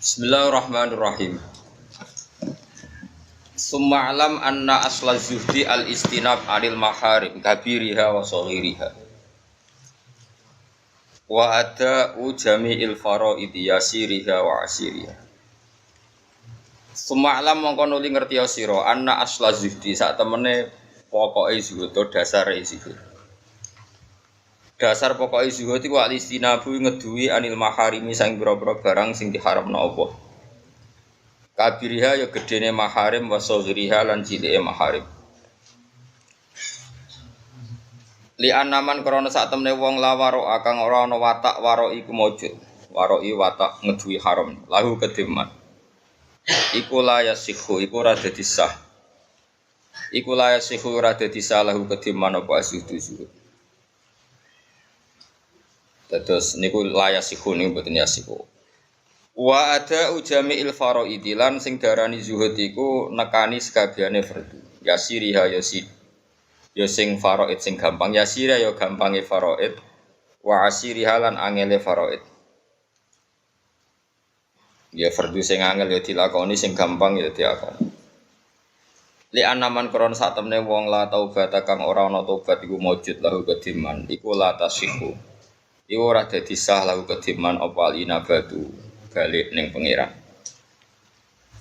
Bismillahirrahmanirrahim. Summa alam anna asla zuhdi al-istinab anil maharim kabiriha wa saghiriha. Wa ada'u jami'il faraidi yasiriha wa asiriha. Summa alam mongko nuli ngerti sira anna asla zuhdi sak temene pokoke zuhud to dasare zuhud. Dasar pokoke zuhud iku al-istinabu ngeduwi anil maharimi sang pira-pira barang sing diharamno Allah. Kabiriha ya gedene maharim wa saghiriha lan cilike maharim. Li anaman krana sak temene wong lawaro kang ora ana watak waro iku mujud. Waroi watak ngeduwi haram lahu kediman. Iku la yasihu iku ora dadi sah. Iku la yasihu ora dadi sah lahu kediman apa zuhud. Terus niku layasihu niku mboten yasihu. Wa ada ujami'il faraidi lan sing darani zuhud iku nekani sekabehane fardu. Yasiriha yasid. Ya sing faraid sing gampang, yasira ya gampange faraid. Wa asiriha lan angele faraid. Ya fardu sing angel ya dilakoni, sing gampang ya dilakoni. Li anaman kron sak temene wong la taubat kang ora ana tobat iku mujud lahu kediman. Iku la tasihu. Iku ora dadi sah lagu kediman apa alinabatu balik ning pangeran.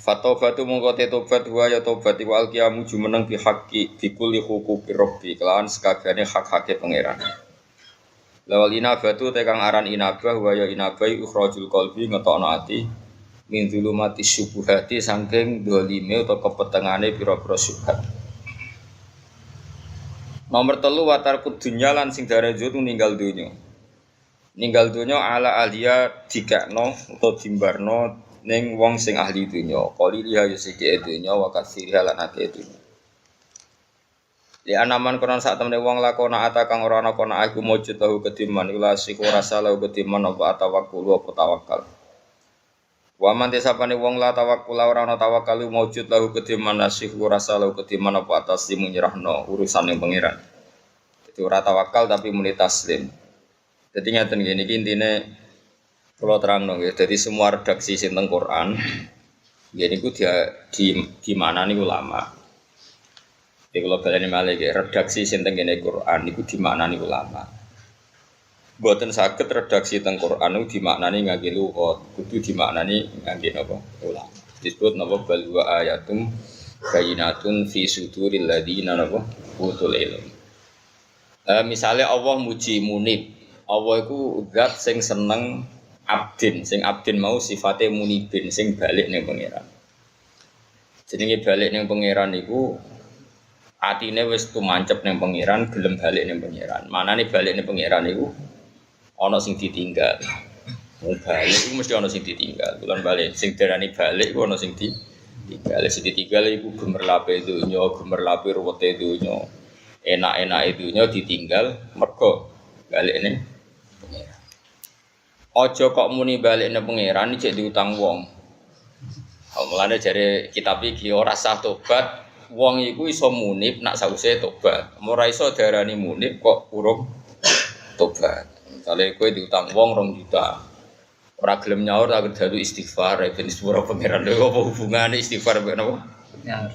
Fatobatu mongko te tobat wa ya tobat iku alqiyamu jumeneng bi haqqi bi kulli huquqi rabbi kelawan sekabehane hak-hake pangeran. Lawal inabatu te kang aran inabah wa ya inabai ukhrajul qalbi ngetokno ati min zulumati syubhati saking dolime utawa kepetengane pira-pira syubhat. Nomor 3 watar kudunya lan sing daraja ninggal donya. Ninggal dunya ala alia dikakno utawa dimbarno ning wong sing ahli dunya qali liha yusike dunya wa kasiriha lan ake dunya li anaman kono sak temene wong lakona ata kang ora ana kono aku mujud tahu kediman ila siku rasa lahu kediman apa tawakkul apa tawakal wa man desapane wong la tawakkul ora ana tawakal mujud lahu kediman nasiku rasa lahu kediman apa atas dimunyrahno urusan ning pangeran dadi ora tawakal tapi muni taslim. Jadi ngaten gini intine kula terangno nggih. Dadi semua redaksi sing teng Quran nggih niku dia di mana niku ulama. Iki kula baleni malih nggih, redaksi sing teng kene Quran niku di mana niku ulama. Mboten saged redaksi teng Quran niku dimaknani ngangge lughat, kudu dimaknani ngangge napa? Ulama. Disebut napa bal wa ayatum bayinatun fi suduril ladina napa? Utul ilm. Misalnya Allah muji munib. Allah iku zat sing seneng abdin, sing abdin mau sifate munibin sing balik ning pangeran. Jenenge balik ning pangeran iku atine wis tumancep ning pangeran, gelem balik ning pangeran. Manane balik ning pangeran iku ana sing ditinggal. Wong balik iku mesti ana sing ditinggal. Kulan balik sing darani balik iku ana sing ditinggal. Sing ditinggal iku gemerlape donya, gemerlape ruwete donya. Enak-enake donya ditinggal mergo balik ning ojo kok muni balik nang pangeran iki diutang wong. Mulane jare kitab iki ora sah tobat, wong iku iso munib nak sause tobat. Ora iso darani munib kok urung tobat. Misale kowe diutang wong 2 juta. Ora gelem nyaur tak dalu istighfar ben sepuro pangeran lho apa hubungane istighfar mbek napa? Nyaur.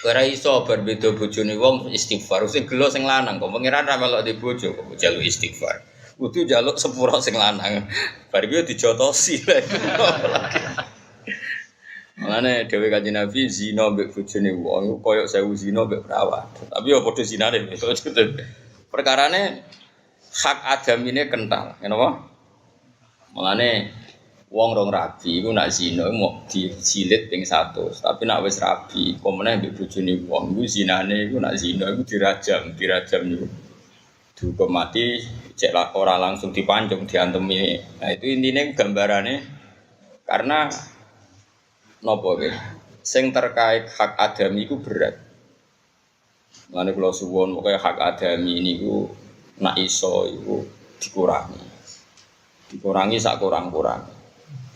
Ora iso berbeda bojone wong istighfar sing gelo sing lanang kok pangeran ra melok di bojo kok njaluk istighfar. Kudu njaluk sepuro sing lanang. Bar iki dijotosi lho. Mane dhewe Kanjeng Nabi zina mbek bojone wong koyo 1000 zina mbek perawat. Tapi ya padha zinane. Perkarane hak adamine kental, ngene apa? Mulane wong rong rabi iku nak zina mau dijilid ping 100, tapi nak wis rabi, komene mbek bojone wong iku zinane iku nak zina iku dirajam niku. Dihukum mati, cek ora langsung dipancung diantemi. Nah itu intine gambarane karena napa nggih? Sing terkait hak adami iku berat. Mulane kula suwun pokoke hak adami niku nak iso iku dikurangi. Dikurangi sak kurang-kurang.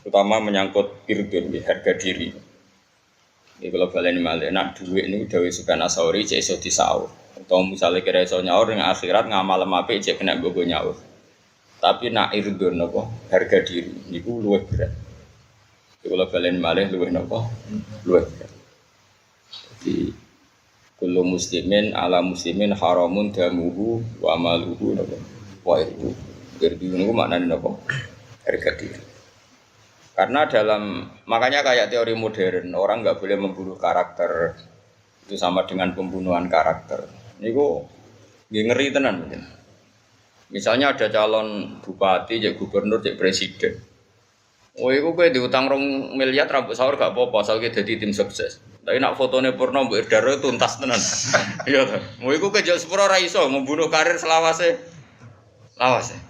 Terutama menyangkut irdun harga diri. Iki kula baleni malih nak dhuwit niku dawuh Sufyan Ats-Tsauri cek iso disaur. Atau misalnya kira iso nyaur ning akhirat ngamal apik cek kena nggo nyaur. Tapi nak irdun apa harga diri niku luwih berat. Kalau balen malih luwih napa? Luwih. Jadi kullu muslimin ala muslimin haramun damuhu wa maluhu napa? Wa irdu. Irdu niku maknane napa? Harga diri. Karena makanya kayak teori modern orang nggak boleh membunuh karakter itu sama dengan pembunuhan karakter. Niku ngeri tenan mungkin. Misalnya ada calon bupati, jadi gubernur, jadi presiden. Oh, itu gue diutang 2 miliar rambut sahur gak apa-apa, asal kita jadi tim sukses. Tapi nak fotonya Purno Mbak Irdaro tuntas tenan. Iya tuh. Mau itu kejauh sepuro raiso membunuh karir selawase. Lawase.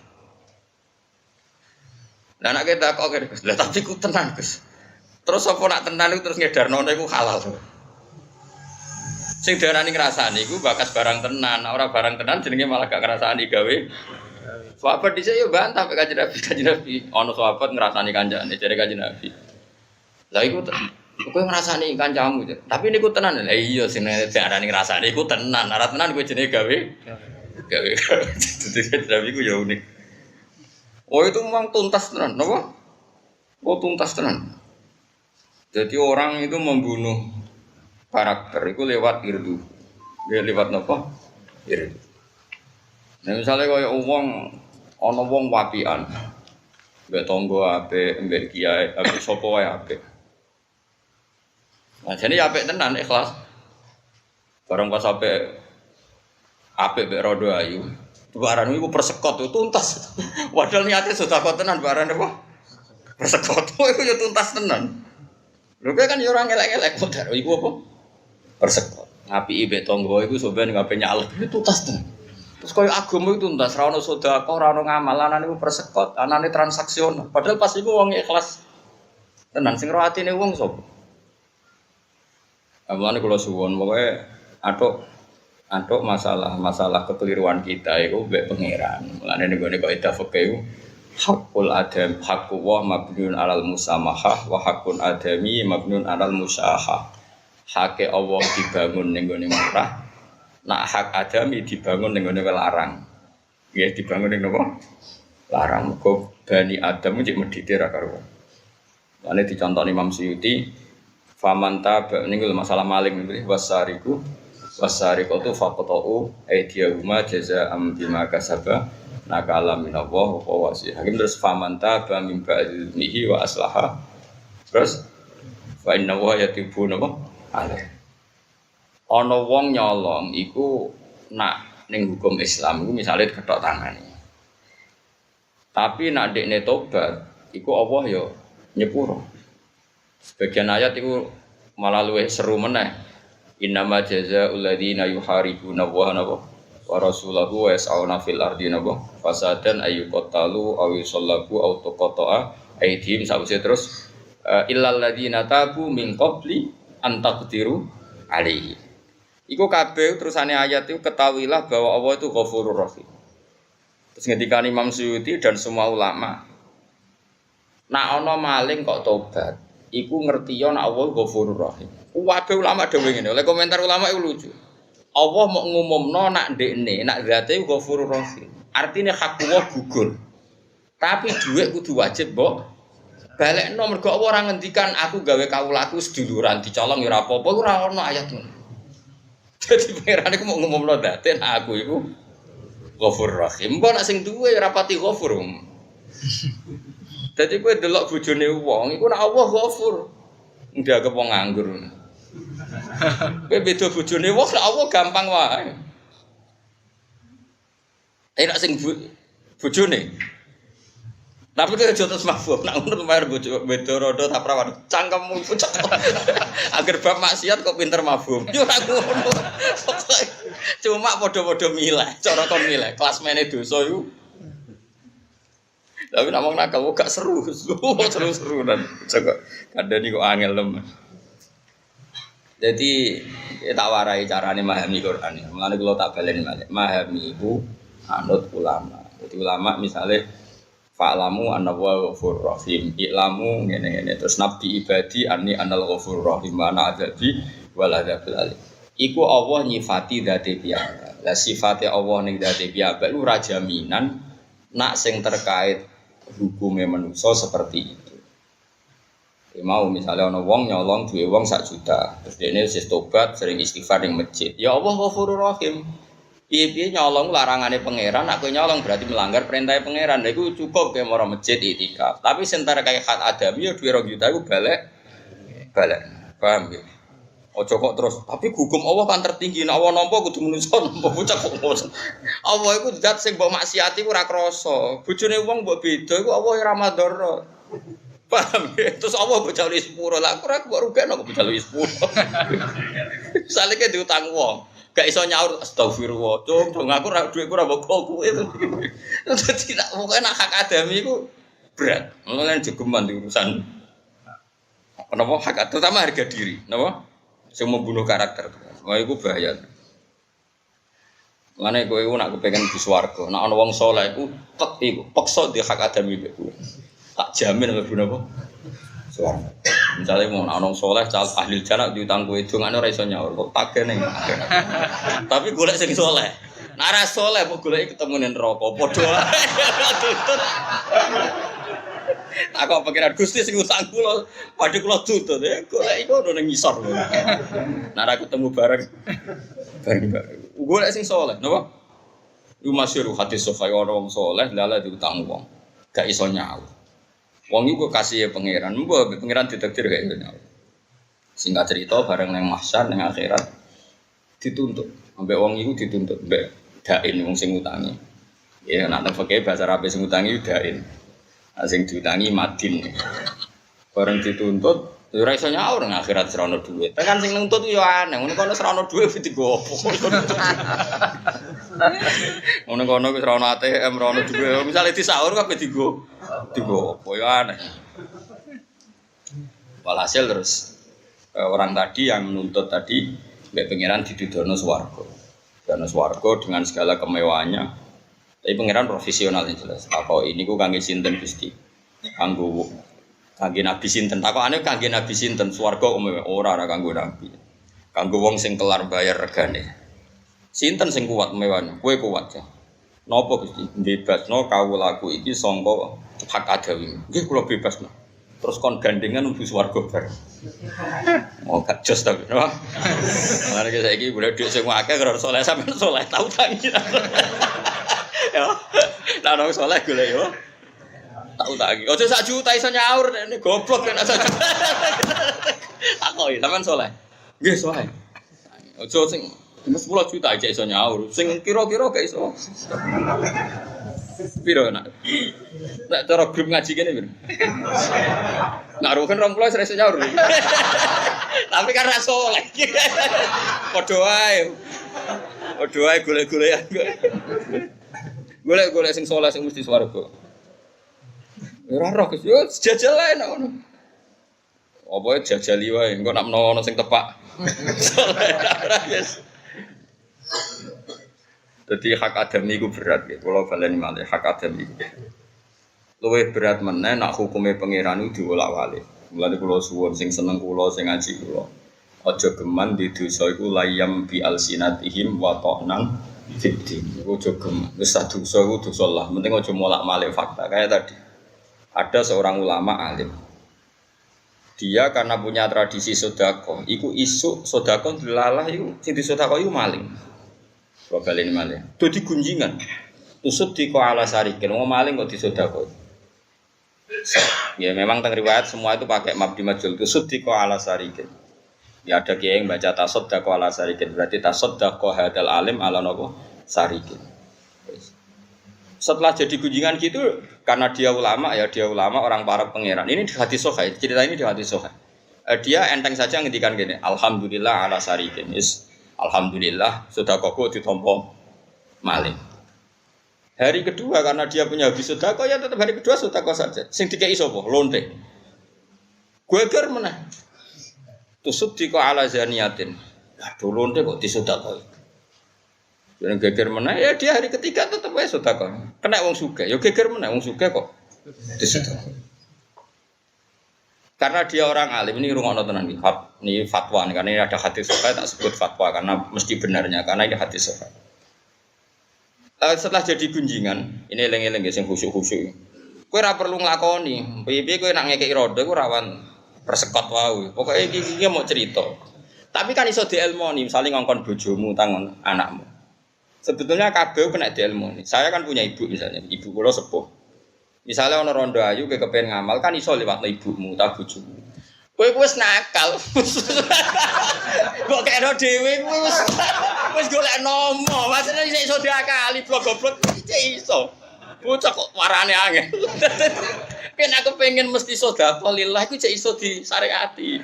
Nah nak kita kok Gus. Lah tapi ku tenan Gus. Terus apa nak tenan itu terus ngedarno iku halal. Sing diarani ngrasani iku bakas barang tenan, ora barang tenan jenenge malah gak ngrasani gawe. Sahabat dhisik yo bantah mek Kanjeng Nabi. Ana sahabat ngrasani kancane jare Kanjeng Nabi. Lah iku kowe ngrasani kancamu, tapi niku tenan. Lah iya sing diarani ngrasani iku tenan, ora tenan kowe jenenge gawe. Gawe. Dadi Nabi ku yo unik. Oh itu memang tuntas tenan, napa? Oh tuntas tenan. Jadi orang itu membunuh karakter itu lewat irdu, dia lewat apa? Irdu. Nah misalnya kaya ono wong wapian, mbek tonggo ape, mbek kiai, ape sopo wae ape. Nah jadi ape tenan ikhlas. Barang pas ape mbek rodo ayu, barang iku persekot itu tuntas. Padahal niate sudah kok tenan barang apa? Persekot itu ya tuntas tenan. Lho kan yo ora ngelek-ngelek modar iku apa? Persekot. Ngapi ibe tonggo iku sampeyan ngape nyalek itu tuntas tenan. Terus koyo agama itu tuntas, ra ono sedekah, ra ono ngamal, anane iku persekot, anane transaksional. Padahal pas iku wong ikhlas tenan sing ro atine wong sapa? Amane kula suwun pokoke atuk masalah kekeliruan kita iku mbek pangeran. Mulane ning gone kok idafake iku hakul adam hakku wa mabniun alal musamahah wa hakun adami mabniun alal musahah. Hake Allah dibangun ning gone murah, nak hak adami dibangun ning gone larang. Nggih dibangun ning napa? Larang. Muga bani Adam cek medhite ra karo. Mane dicontoni Imam Suyuti, famanta niku masalah maling niku wasariqatu faqatu aydiyahuma jazaa'an bima kasaba nakala minallah wa wasi. Hakim terus famanta ba min ba'dhihi wa aslaha. Terus fa inna wa yatibu napa? Ale. Ana wong nyolong iku nak ning hukum Islam iku misale kethok tangane. Tapi nak dekne tobat iku Allah ya nyepuro. Sebagian ayat iku malah luwih seru meneh. Innama jazaa'ul ladzina yuharibuna wa rasulahu wa yas'auna fil ardi nabo fasadan ayyuqatalu aw yusallabu aw tuqata'a aydihim sawise terus illal ladzina tabu min qabli an taqdiru alaihi. Iku kabeh terusane ayat itu ketahuilah bahwa Allah itu Ghafurur Rahim. Terus ngendikan Imam Suyuti dan semua ulama, nak ana maling kok tobat, iku ngerti yo nak Allah Ghafurur Rahim. Kabeh ulama dhewe ngene. Oleh komentar ulama itu lucu. Allah mau ngumumno nak ndekne, nak zate Ghafurur Rahim. Artine hak Allah gugur. Tapi dhuwit kudu wajib mbok balekno mergo apa ora ngendikan aku gawe kawulaku seduluran dicolong ya ora apa-apa iku ora ono ayat ngono. Dadi pangeran iku mau ngumumno date nek aku iku Ghafurur Rahim. Mbok nek sing duwe ora pati ghafur. Dadi kowe delok bojone wong iku nek Allah Ghafur. Ndak wong nganggur. Kowe beda bojone wong nek Allah gampang wae. Nek sing bojone tapi kita jotos mabuk, nak ngono bayar bojo beda rodo tak perawan. Cangkemmu pucet. Agar bab maksiat kok pinter mabuk. Yo ora ngono. Cuma padha-padha milih, cara kon milih. Klasmene dosa iku. Tapi nak wong nakal gak seru. Seru-seru dan kadang kok angel lem. Jadi tak warai carane memahami Quran. Mulane kula tak baleni malih. Memahami iku anut ulama. Jadi ulama misalnya fa'lamu anna wa ghafurur rahim i'lamu ngene-ngene terus nabi ibadi anni anal ghafurur rahim ana adabi wal adabil alim iku Allah nyifati dzate piyambak. Lah sifate Allah ning dzate piyambak lu ra jaminan nak sing terkait hukume manusa seperti itu. mau misalnya ana wong nyolong duwe wong 1 juta. Terus dene wis tobat, sering istighfar ning masjid. Ya Allah Ghafurur Rahim. Piye-piye nyolong larangane pangeran, aku nyolong berarti melanggar perintah pangeran. Lha iku cukup ke mara masjid itikaf. Tapi sentara kayak hak adami ya duwe 2 juta iku balik. Paham ya? Ojo kok terus, tapi hukum Allah kan tertinggi. Nek Allah nampa kudu menungso nampa bocah kok ngono. Allah iku zat sing mbok maksiati ora krasa. Bojone wong mbok beda iku Allah ora madhara. Paham ya? Terus Allah bocah lu 10 lah aku ora kok rugekno kok bocah lu 10. Salike diutang wong. Gak iso nyaur astagfirullah. Cung aku ora dhuwitku ora mbok kowe. Dadi tak pokoke nak hak adami iku berat. Mulane jogeman di urusan kenapa hak terutama harga diri, napa? Sing membunuh karakter. Wah iku bahaya. Mane kowe iku nak kepengin di swarga, nak ana wong saleh iku tek iku peksa di hak adami iku. Tak jamin mlebu napa? Swarga. Misale mau ana wong saleh cal ahli jannah diutang kowe dongane ora iso nyaur kok tagene. Tapi golek sing saleh. Nek ora saleh kok goleki ketemu ning neraka padha wae. Aku pikiran Gusti sing utang kula padha kula tutut ya golek iku ono ning ngisor. Nek aku ketemu bareng. Golek sing saleh, napa? Iku masyhur hadis sahih ana wong saleh lala diutang wong. Gak iso nyaur. Wong iku kasih pangeran, mbok pangeran ditakdir gak iso nyaur. Singkat cerita bareng nang mahsyar nang akhirat dituntut. Ambek wong iku dituntut mbek dain wong sing utangi. Ya nek nang fikih bahasa Arab sing utangi dain. Sing diutangi madin. Bareng dituntut ora iso nyaur nang akhirat ora ono dhuwit. Tekan sing nuntut yo aneh, ngono kono ora ono dhuwit digo opo. Ngono kono wis ora ono ATM, ora ono dhuwit. Misale disaur kabeh digo opo yo aneh. Walhasil terus orang tadi yang menuntut tadi mbek pangeran didudono swarga. Dono swarga dengan segala kemewahannya. Tapi pangeran profesional yang jelas. Takok ini ku kangge sinten Gusti? Kangge nabi sinten? Takokane kangge nabi sinten? Swarga ora kanggo nabi. Kanggo wong sing kelar bayar regane. Sinten sing kuat mewane? Kowe kuat ya. Napa Gusti? Bebasno kawulaku iki sangka hak adawi. Nggih kula bebasno. Terus kon gandengan mlebu swarga bareng. Mau gak jos ta, no? Mare saiki boleh dhuwit sing akeh karo saleh sampeyan saleh tau tangi. Ya. Lah nang saleh golek yo. Tau tangi. Ojo sak juta iso nyaur nek goblok nek sak juta. Takoki sampeyan saleh. Nggih saleh. Ojo sing 10 juta aja iso nyaur. Sing kira-kira gak iso. Piro nak? Nek cara grup ngaji kene piro? Nak rugen 20 wis iso nyaur. Tapi kan ra saleh. Padha wae. Padha wae golek-golekan. Golek-golek sing saleh sing mesti swarga. Ora roh Gus, yo jajal ae nek ngono. Apa jajali wae, engko nek ono sing tepak. Saleh ora yes. Jadi hak adami itu berat gitu. Kalau baleni malih hak adami itu. Luwih berat meneh nak hukume pangeran itu diolak-walik. Mulane kula suwun sing seneng kula sing ngaji kula. Aja geman di dosa iku layam bi alsinatihim wa ta'nan fiddin. Aja geman. Wis dosa iku dosa lah. Penting aja molak-malik fakta. Kayak tadi. Ada seorang ulama alim. Dia karena punya tradisi sedekah, iku isuk sedekah dilalah iku sing disedekah iku maling. Bapak ini maling, itu digunjingan. Tusuk di koala sarikin, mau maling kok disodako. Ya memang tentang riwayat semua itu pakai mabdi majul. Tusuk di koala sarikin. Ya ada kiai yang baca tasodda koala sarikin, berarti tasodda kohadal alim ala nopo sarikin. Setelah jadi gunjingan gitu, karena dia ulama orang para pangeran. Ini di hadis Sahih, cerita ini di hadis Sahih. Dia enteng saja ngendikan gini, alhamdulillah ala sarikin. Alhamdulillah sudah koko ditompo maling. Hari kedua karena dia punya habis sedekah ya tetap hari kedua sedekah saja. Sing dikei sapa? Lonte. Geger meneh. Tusuk diko ala zaniyatin. Aduh lonte kok disedekah. Yang geger meneh ya dia hari ketiga tetap wae sedekah. Kena wong sugih ya geger meneh wong sugih kok disedekah. Karena dia orang alim ini rungokno tenan ini fatwa nih, karena ini ada hadis sahih tak sebut fatwa karena mesti benarnya karena ini hadis sahih. Setelah jadi gunjingan, ini eling-eling sing khusyuk-khusyuk. Kowe ora perlu nglakoni, piye-piye kowe nak ngekeki rodo kowe rawan persekot wae. Pokoke iki mau cerita. Tapi kan iso dielmoni, misalnya ngongkon bojomu tangon anakmu. Sebetulnya kabeh kena dielmoni. Saya kan punya ibu misalnya, ibu kula sepuh. Misalnya ana rondo ayu kowe kepen ngamal kan iso liwat ibumu ta bojomu. Kowe wis nakal. Kok kena dhewe wis golek nomo, maksudnya iso diakali blok-blok iso. Bocah kok warane angel. Ken aku pengen mesti sedekah lillah iku cek iso disyariati.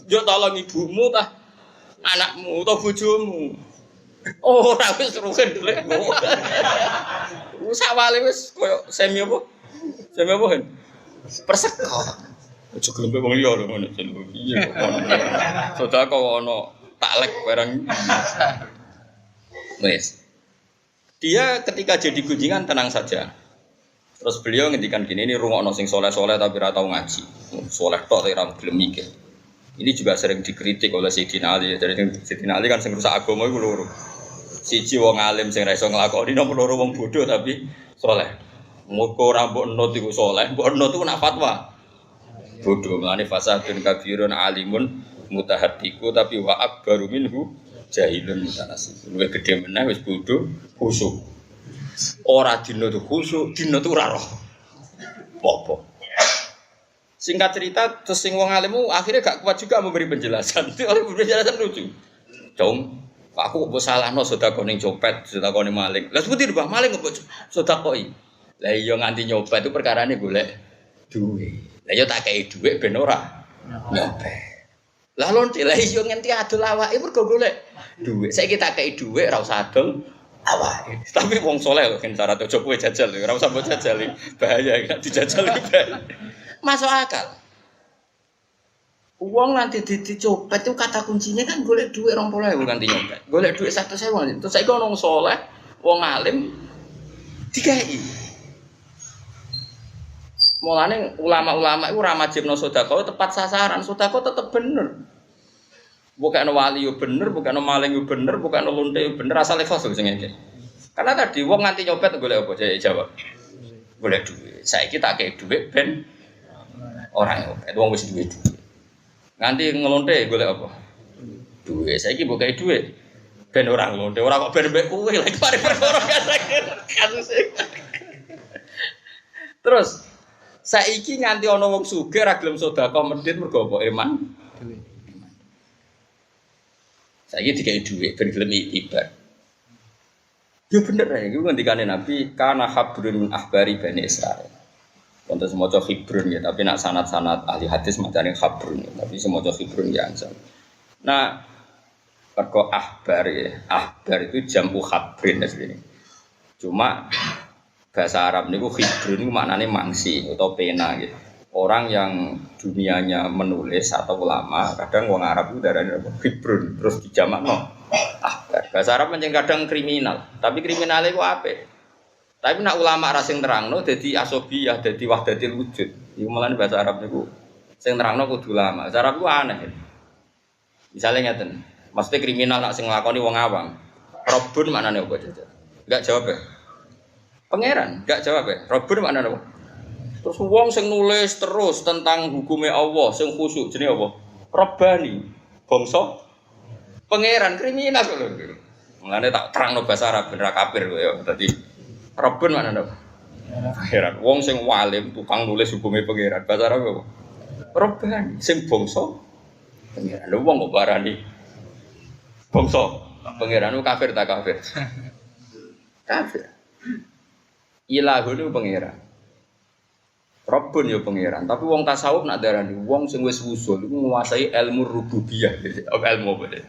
Yo tolong ibumu tah anakmu utawa bojomu. Oh, ora wis rugen dulu. Wis awale wis koyo semi apa? Semi apa kan? Perseko. Aja gelem wong liya lho ngono jenenge. Iya kok ono. Sedekah ono taklek barang. Wis. Dia ketika jadi gunjingan tenang saja. Terus beliau ngendikan gini, ini rungokno sing soleh-soleh tapi ora tau ngaji. Soleh tok tapi ora gelem mikir. Ini juga sering dikritik oleh Sayyidina Ali. Jadi Sayyidina Ali kan sing rusak agama iku loro. Siji wong alim sing ra iso nglakoni, nomor loro wong bodoh tapi soleh. Muga ora mbok nut iku soleh, mbok nut iku nak fatwa. Bodoh mlane fasadun kabirun alimun mutahaddiku tapi wa akbaru minhu jahilun mutanasib. Luwih gedhe meneh wis bodoh, khusuk. Ora dina tu khusuk, dina tu ora roh. Apa? Singkat cerita, terus sing wong alimmu akhirnya gak kuat juga memberi penjelasan. Oleh penjelasan lucu. Dong, aku kok salahno sedekah ning copet, sedekah ning maling. Lah seperti Mbah maling kok sedekah iki. Lah iya nganti nyopet itu perkarane golek duit. Lah yo tak kei duit ben ora nyopet. Lah lonte lah iya nganti adol awake mergo golek duit. Saiki tak kei duit ora usah adol awake. Tapi wong saleh kok kan syarat ojo kowe jajal, ora usah mbok jajal. Bahaya nek dijajal bahaya. Masuk akal. Uang nanti dicopet itu kata kuncinya kan golek duit 20.000 ganti nyopet. Golek duit 100.000. Terus saiki ono wong saleh, wong alim dikai. Mulane ulama-ulama iku ora majibno sedekah tepat sasaran. Sedekah tetep bener. Bukan wali yo bener, bukan maling yo bener, bukan lonte yo bener, asal ikhlas sing ngene. Karena tadi wong nganti nyopet golek apa? Saya jawab. Golek duit. Saiki tak kei duit ben ora nyopet. Wong wis duwe duit. Nganti ngelonte golek apa? Duit. Saiki mbok kei duit ben ora ngelonte. Ora kok ben mbek kowe lagi pare perkara kasus. Terus saiki nganti ana wong sugih ra gelem sedekah medhit mergo apa? Iman. Saiki dikai dhuwit ben gelem ibadah. Yo bener ya, iku ngendikane Nabi kana habrun min ahbari Bani Israil. Contoh semoga khibrun ya, tapi nak sanad-sanad ahli hadis macane habrun ya, tapi semoga khibrun ya ansal. Nah, perko ahbar ya, ahbar itu jamu habrin asline. Cuma bahasa Arab niku khibrun itu maknane mangsi atau pena gitu. Orang yang dunianya menulis atau ulama, kadang wong Arab itu darahnya khibrun, terus dijamakno ahbar. Bahasa Arab pancen kadang kriminal, tapi kriminalnya itu apa? Tapi nak ulama ra sing nerangno dadi asobiyah, dadi wahdatil wujud. Iku malah bahasa Arab niku sing nerangno kudu ulama. Bahasa Arab ku aneh. Misalnya ngeten, maksudnya kriminal nak sing nglakoni wong awam. Robun maknane apa jajan? Enggak jawab ya. Pangeran, enggak jawab ya. Robun maknane apa? Terus wong sing nulis terus tentang hukumnya Allah, sing khusyuk jenenge apa? Rabbani. Bangsa pangeran kriminal kok lho. Mulane tak terangno bahasa Arab ben ra kafir kowe ya. Dadi Rabbun maknane apa? Pangeran. Wong sing walim tukang nulis hukumnya pangeran. Bahasa Arab apa? Rabbani. Sing bangsa pangeran. Lho wong kok barani bangsa pangeran ku kafir ta kafir? Kafir. Ilahun itu pangeran. Rabbun ya pangeran, tapi wong tasawuf nak darani wong sing wis usul iku nguasai ilmu rububiyah, ilmu apa deh.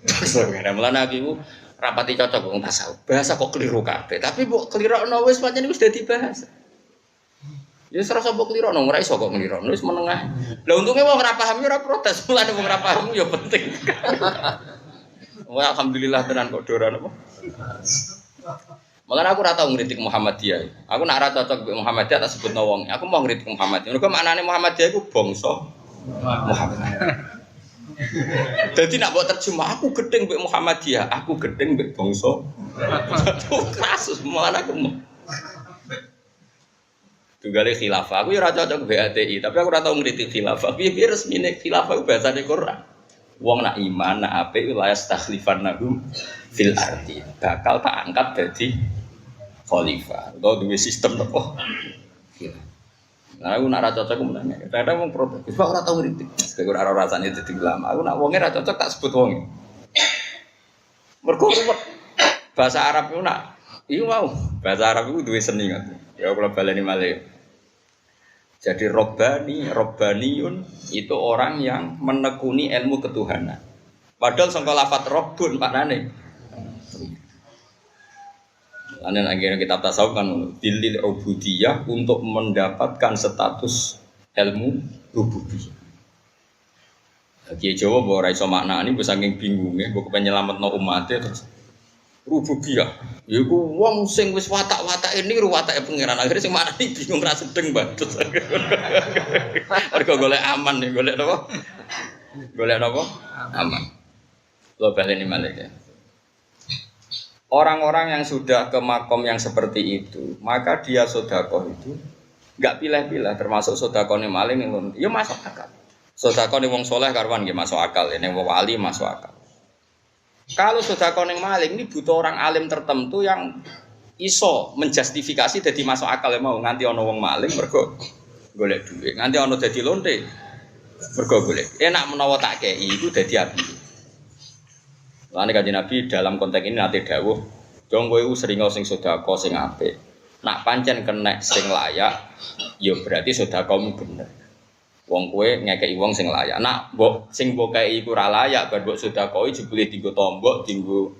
Sebenarnya mulane aku rapati cocok wong tasawuf. Bahasa kok keliru kabeh, tapi mbok kelirokno wis pancen wis dadi bahasa. Ya serasa mbok kelirokno ora iso kok nglirokno wis menengah. Lah untunge wong ora paham ya ora protes, mulane wong ora paham ya penting. Wah alhamdulillah tenan kok doran apa. Makanya aku ora tau ngritik Muhammadiyah. Aku nak ora cocok mbek Muhammadiyah tak sebutno wong. Aku mau ngritik Muhammadiyah. Mergo maknane Muhammadiyah iku bangsa Muhammad. Dadi nak mbok terjemah aku gedeng mbek Muhammadiyah, aku gedeng mbek bangsa. Kasus malah aku. Tunggale khilafah. Aku ya ora cocok BATI, tapi aku ora tau ngritik khilafah. Piye resmine khilafah ku bahasane Quran. Wong nak iman, nak apik la yastakhlifannahum fil ardi. Bakal tak angkat dadi khalifah. Utawa duwe sistem apa? Nah, aku nak ora cocok ku menang. Kadang wong protes. Wis ora tau ngritik. Kaya ora rasane dadi ulama. Aku nak wonge ora cocok tak sebut wonge. Mergo bahasa Arab itu nak iya mau bahasa Arab itu duwe seni kan. Ya kalau baleni malih. Jadi Robbaniun itu orang yang menekuni ilmu ketuhanan. Padahal sangka lafadz Robbun maknane. Lain akhirnya kitab tasawuf kan dilil ubudiyah untuk mendapatkan status ilmu rububiyah. Kiai Jawa bahwa ora iso maknani wis saking bingunge, mbok penyelametno umate terus rububiyah. Ya iku wong sing wis watak-watake niru watake pangeran. Akhire sing maknani bingung ra sedeng banget. Mergo golek aman nih, golek napa? Golek napa? Aman. Lo baleni malih ya. Orang-orang yang sudah ke makom yang seperti itu, maka dia sedekah itu enggak pilih-pilih, termasuk sedekahne maling ya masuk akal. Sedekahne wong saleh karuan nggih masuk akal, nek wong wali masuk akal. Kalau sedekah ning maling ini butuh orang alim tertentu yang iso menjustifikasi dadi masuk akal mau nganti ana wong maling mergo golek dhuwit, nganti ana dadi lonte mergo golek. Enak menawa tak kei iku dadi api. Lan Kanjeng Nabi dalam konteks ini nate dawuh, "Jong kowe sering sing sedekah sing apik. Nak pancen kenek sing layak, ya berarti sedekahmu bener." Wong kowe ngekeki wong sing layak. Nak mbok sing mbok kei iku ora layak, bar mbok sedekahi jebule dienggo tombok, dienggo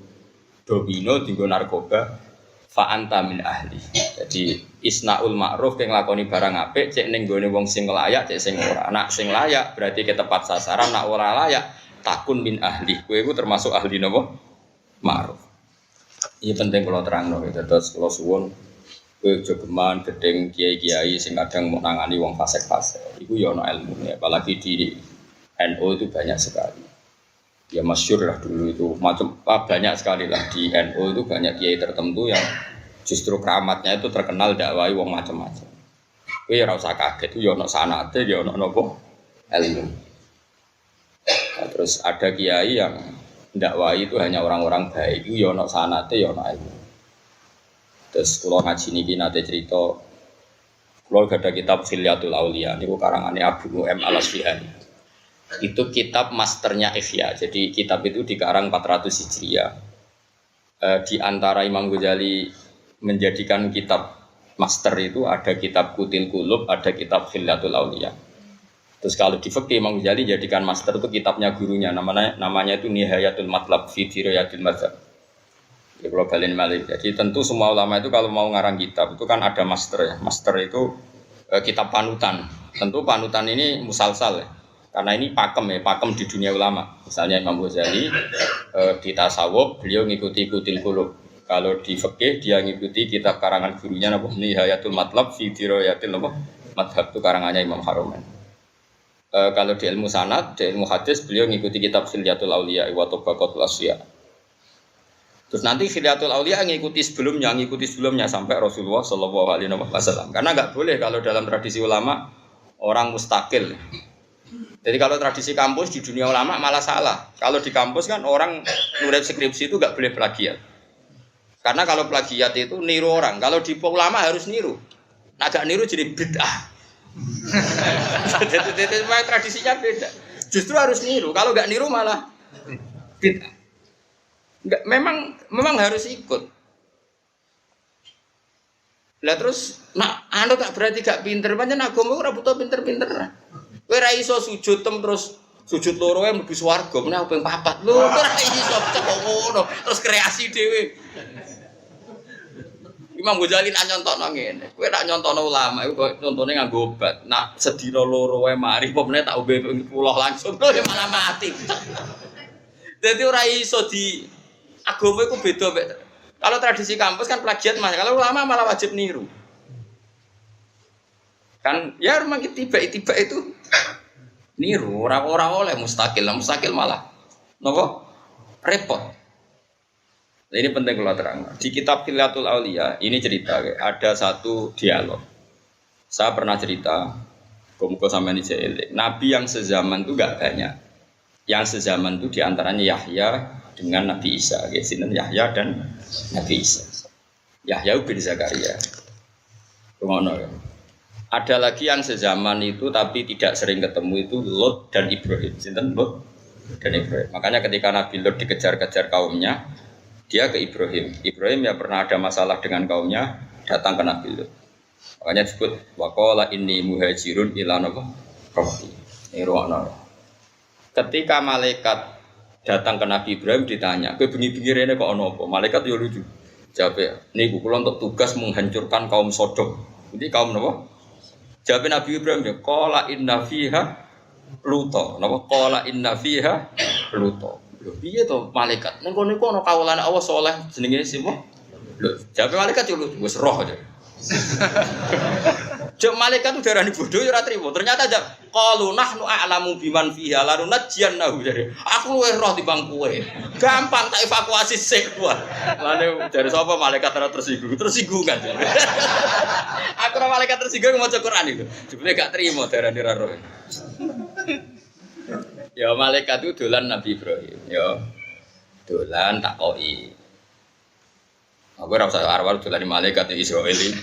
domino, dienggo narkoba, fa anta min ahli. Jadi isnaul ma'ruf kang nglakoni barang apik cek ning gone wong sing layak, cek sing ora. Nak sing layak berarti ke tepat sasaran, nak ora layak takun min ahli. Kowe iku termasuk ahli napa? Ma'ruf. Ini penting kalau terangno gitu. Terus kalau suwun jogeman gedeng kiai-kiai sing kadang mau nangani wong fasik-fasik. Iku ya ana ilmune, apalagi di NU itu banyak sekali. Ya masyhur lah dulu itu banyak sekali lah di NU itu banyak kiai tertentu yang justru keramatnya itu terkenal dakwai wong macam-macam. Kowe ya ora usah kaget, ya ana sanate, ya ana napa ilmu. Nah, terus ada kiai yang dakwai itu hanya orang-orang baik, ya ana sanate, ya ana ilmu. Terus kalau ngaji niki nate cerita, kalau ada kitab Khilyatul Auliya, ini karangannya Abu Nu'aim Al-Asfihani. Itu kitab masternya Ihya. Jadi kitab itu dikarang 400 Hijriah. Di antara Imam Ghazali menjadikan kitab master itu ada kitab Qutil Qulub, ada kitab Khilyatul Auliya. Terus kalau di fikih Imam Ghazali jadikan master itu kitabnya gurunya, namanya itu Nihayatul Matlab fi Dirayatil Madzhab. Ya kalau balen malik. Jadi tentu semua ulama itu kalau mau ngarang kitab itu kan ada master ya. Master itu kitab panutan. Tentu panutan ini musalsal ya. Karena ini pakem ya, pakem di dunia ulama. Misalnya Imam Ghazali di tasawuf beliau ngikuti Qutil Qulub. Kalau di fikih dia ngikuti kitab karangan gurunya Nihayatul Matlab fi Dirayatil Madzhab itu karangannya Imam Haromen. Kalau di ilmu sanad, di ilmu hadis beliau ngikuti kitab Khilyatul Auliya wa Tabaqatul Asfiya. Terus nanti Khilyatul Auliya ngikuti sebelumnya sampai Rasulullah Shallallahu Alaihi Wasallam. Karena nggak boleh kalau dalam tradisi ulama orang mustakil. Jadi kalau tradisi kampus di dunia ulama malah salah. Kalau di kampus kan orang nulis skripsi itu nggak boleh plagiat. Karena kalau plagiat itu niru orang. Kalau di ulama harus niru. Nah gak niru jadi bid'ah. Jadi tradisinya beda. Justru harus niru. Kalau nggak niru malah bid'ah. Enggak, memang harus ikut. Lah terus, anu tak berarti gak pinter, pancen agama ora butuh pinter-pinter. Kowe ora iso sujud terus sujud loro mlebu swarga, meneh ping 4. Lho, ora iso cek ngono, terus kreasi dhewe. Imam Ghazali nak nyontokno ngene. Kowe nak nyontokno ulama iku contone nganggo obat. Nak sedina loro wae mari, apa meneh tak ombe ping 10 langsung malah mati. Dadi ora iso di agama itu beda. Kalau tradisi kampus kan plagiat mas, kalau ulama malah wajib niru. Kan ya memang tiba-tiba itu niru, orang-orang oleh mustakil malah nopo repot. Nah, ini penting kalau terang. Di kitab Khilyatul Auliya ini cerita ada satu dialog. Saya pernah cerita, muka sama ini jelek. Nabi yang sezaman itu gak banyak. Yang sezaman itu diantaranya Yahya dengan Nabi Isa. Sinten Yahya dan Nabi Isa. Yahya bin Zakaria. Ngono ya. Ada lagi yang sezaman itu tapi tidak sering ketemu itu Lot dan Ibrahim. Sinten Lot dan Ibrahim. Makanya ketika Nabi Lot dikejar-kejar kaumnya, dia ke Ibrahim. Ibrahim ya pernah ada masalah dengan kaumnya, datang ke Nabi Lot. Makanya disebut waqala inni muhajirun ila rabbi. Ketika malaikat datang ke Nabi Ibrahim ditanya, "Kowe bengi-bengi rene kok ana apa?" Malaikat yo lucu. Jawab, "Niku kula untuk tugas menghancurkan kaum Sodom." Jadi kaum napa? Jawab Nabi Ibrahim, "Qala inna fiha Luto." Napa? "Qala inna fiha Luto." Lho piye to malaikat? Ning kono iku ana kawulane Allah saleh jenenge sapa? Lho, jawab malaikat yo wis roh aja. Jok malaikat itu darani bodoh ya ora trimo. Ternyata jawab, "Qalu nahnu a'lamu biman fiha la nunajjannahu." Jadi, "Aku luwih roh timbang kowe." Gampang tak evakuasi sik kuwi. Lane dari sapa malaikat ora tersinggung. Tersinggung kan. Aku ora malaikat tersinggung maca Quran itu. Jebule gak trimo darani ra roh. Ya malaikat itu dolan Nabi Ibrahim. Ya dolan takoki. Aku ora usah arwah dolan malaikat Israel iki.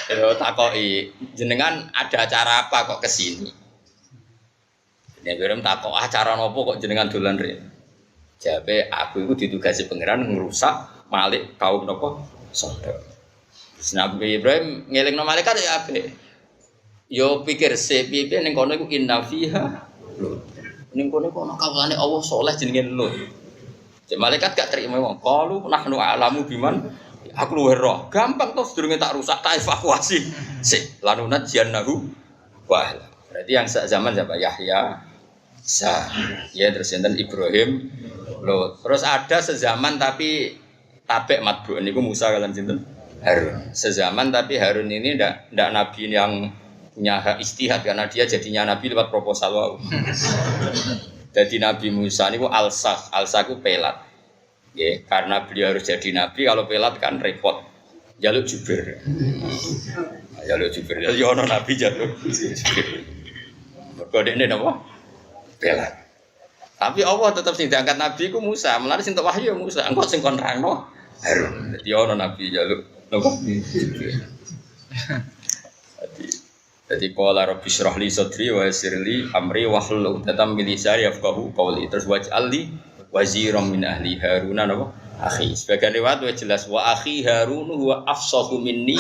Yo takoki, jenengan ada acara apa kok kesini? Nek Ibrahim takok acara nopo kok jenengan dolan rene? Jawabe aku itu ditugasi pangeran ngerusak Malik kaum nopo Sodom. Nabi Ibrahim ngelingno malaikat ya apik. Yo pikir piye ning kono iku inna fiha Lut. Ning kono iku ana kawulane Allah saleh jenenge Lut. Cek malaikat gak terima wong. Qalu nahnu a'lamu biman. Aku luwih roh. Gampang toh sedurunge tak rusak tak evakuasi. Sik lanunat jannahu wah. Berarti yang zaman siapa? Yahya, Isa. Ya terus enten Ibrahim, Lut. Terus ada sezaman tapi tabek matbu niku Musa kalian sinten? Harun. Sezaman tapi Harun ini ndak nabi yang punya hak istihad karena dia jadinya nabi lewat proposal wau. Jadi Nabi Musa niku alsah ku pelat. Ya, karena beliau harus jadi nabi kalau pelat kan repot. Jaluk jubir. Jaluk jubir. Ya ono nabi jaluk jubir. Mergo dekne napa? Pelat. Tapi Allah tetap sing diangkat nabi ku Musa, mulane sing tok wahyu Musa, engko sing kon nerangno Harun. Dadi ono nabi jaluk napa? Jubir. Jadi qala rabbi shrah li sadri wa yassir li amri wahlul 'uqdatam min lisani yafqahu qawli. Terus waj'al li waziran min ahli Harun napa akhi. Sebagian riwayat wis jelas wa akhi Harun huwa afsahu minni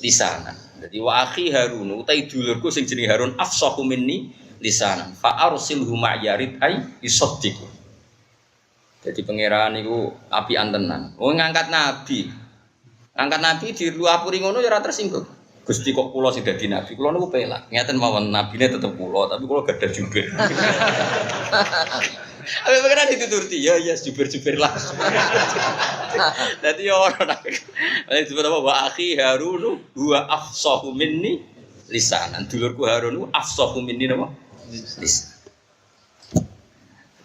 lisanan. Jadi wa akhi Harun utai dulurku sing jenenge Harun afsahu minni lisanan. Fa arsilhu ma'yarid ay yusaddiq. Jadi pangeran niku apian tenan. Wong ngangkat nabi. Angkat nabi di luapuri ngono ya ora tersinggung. Gusti kok kula sing dadi nabi, kula niku pelak. Ngeten mawon nabine tetep kula, tapi kula gadah jubir. Apa pengen dituturti ya jubir-jubir lah. Dadi ya ora nabi. Nek disebut apa wa akhi Harun huwa afsahu minni lisanan. Dulurku Harun afsahu minni napa? Lisan.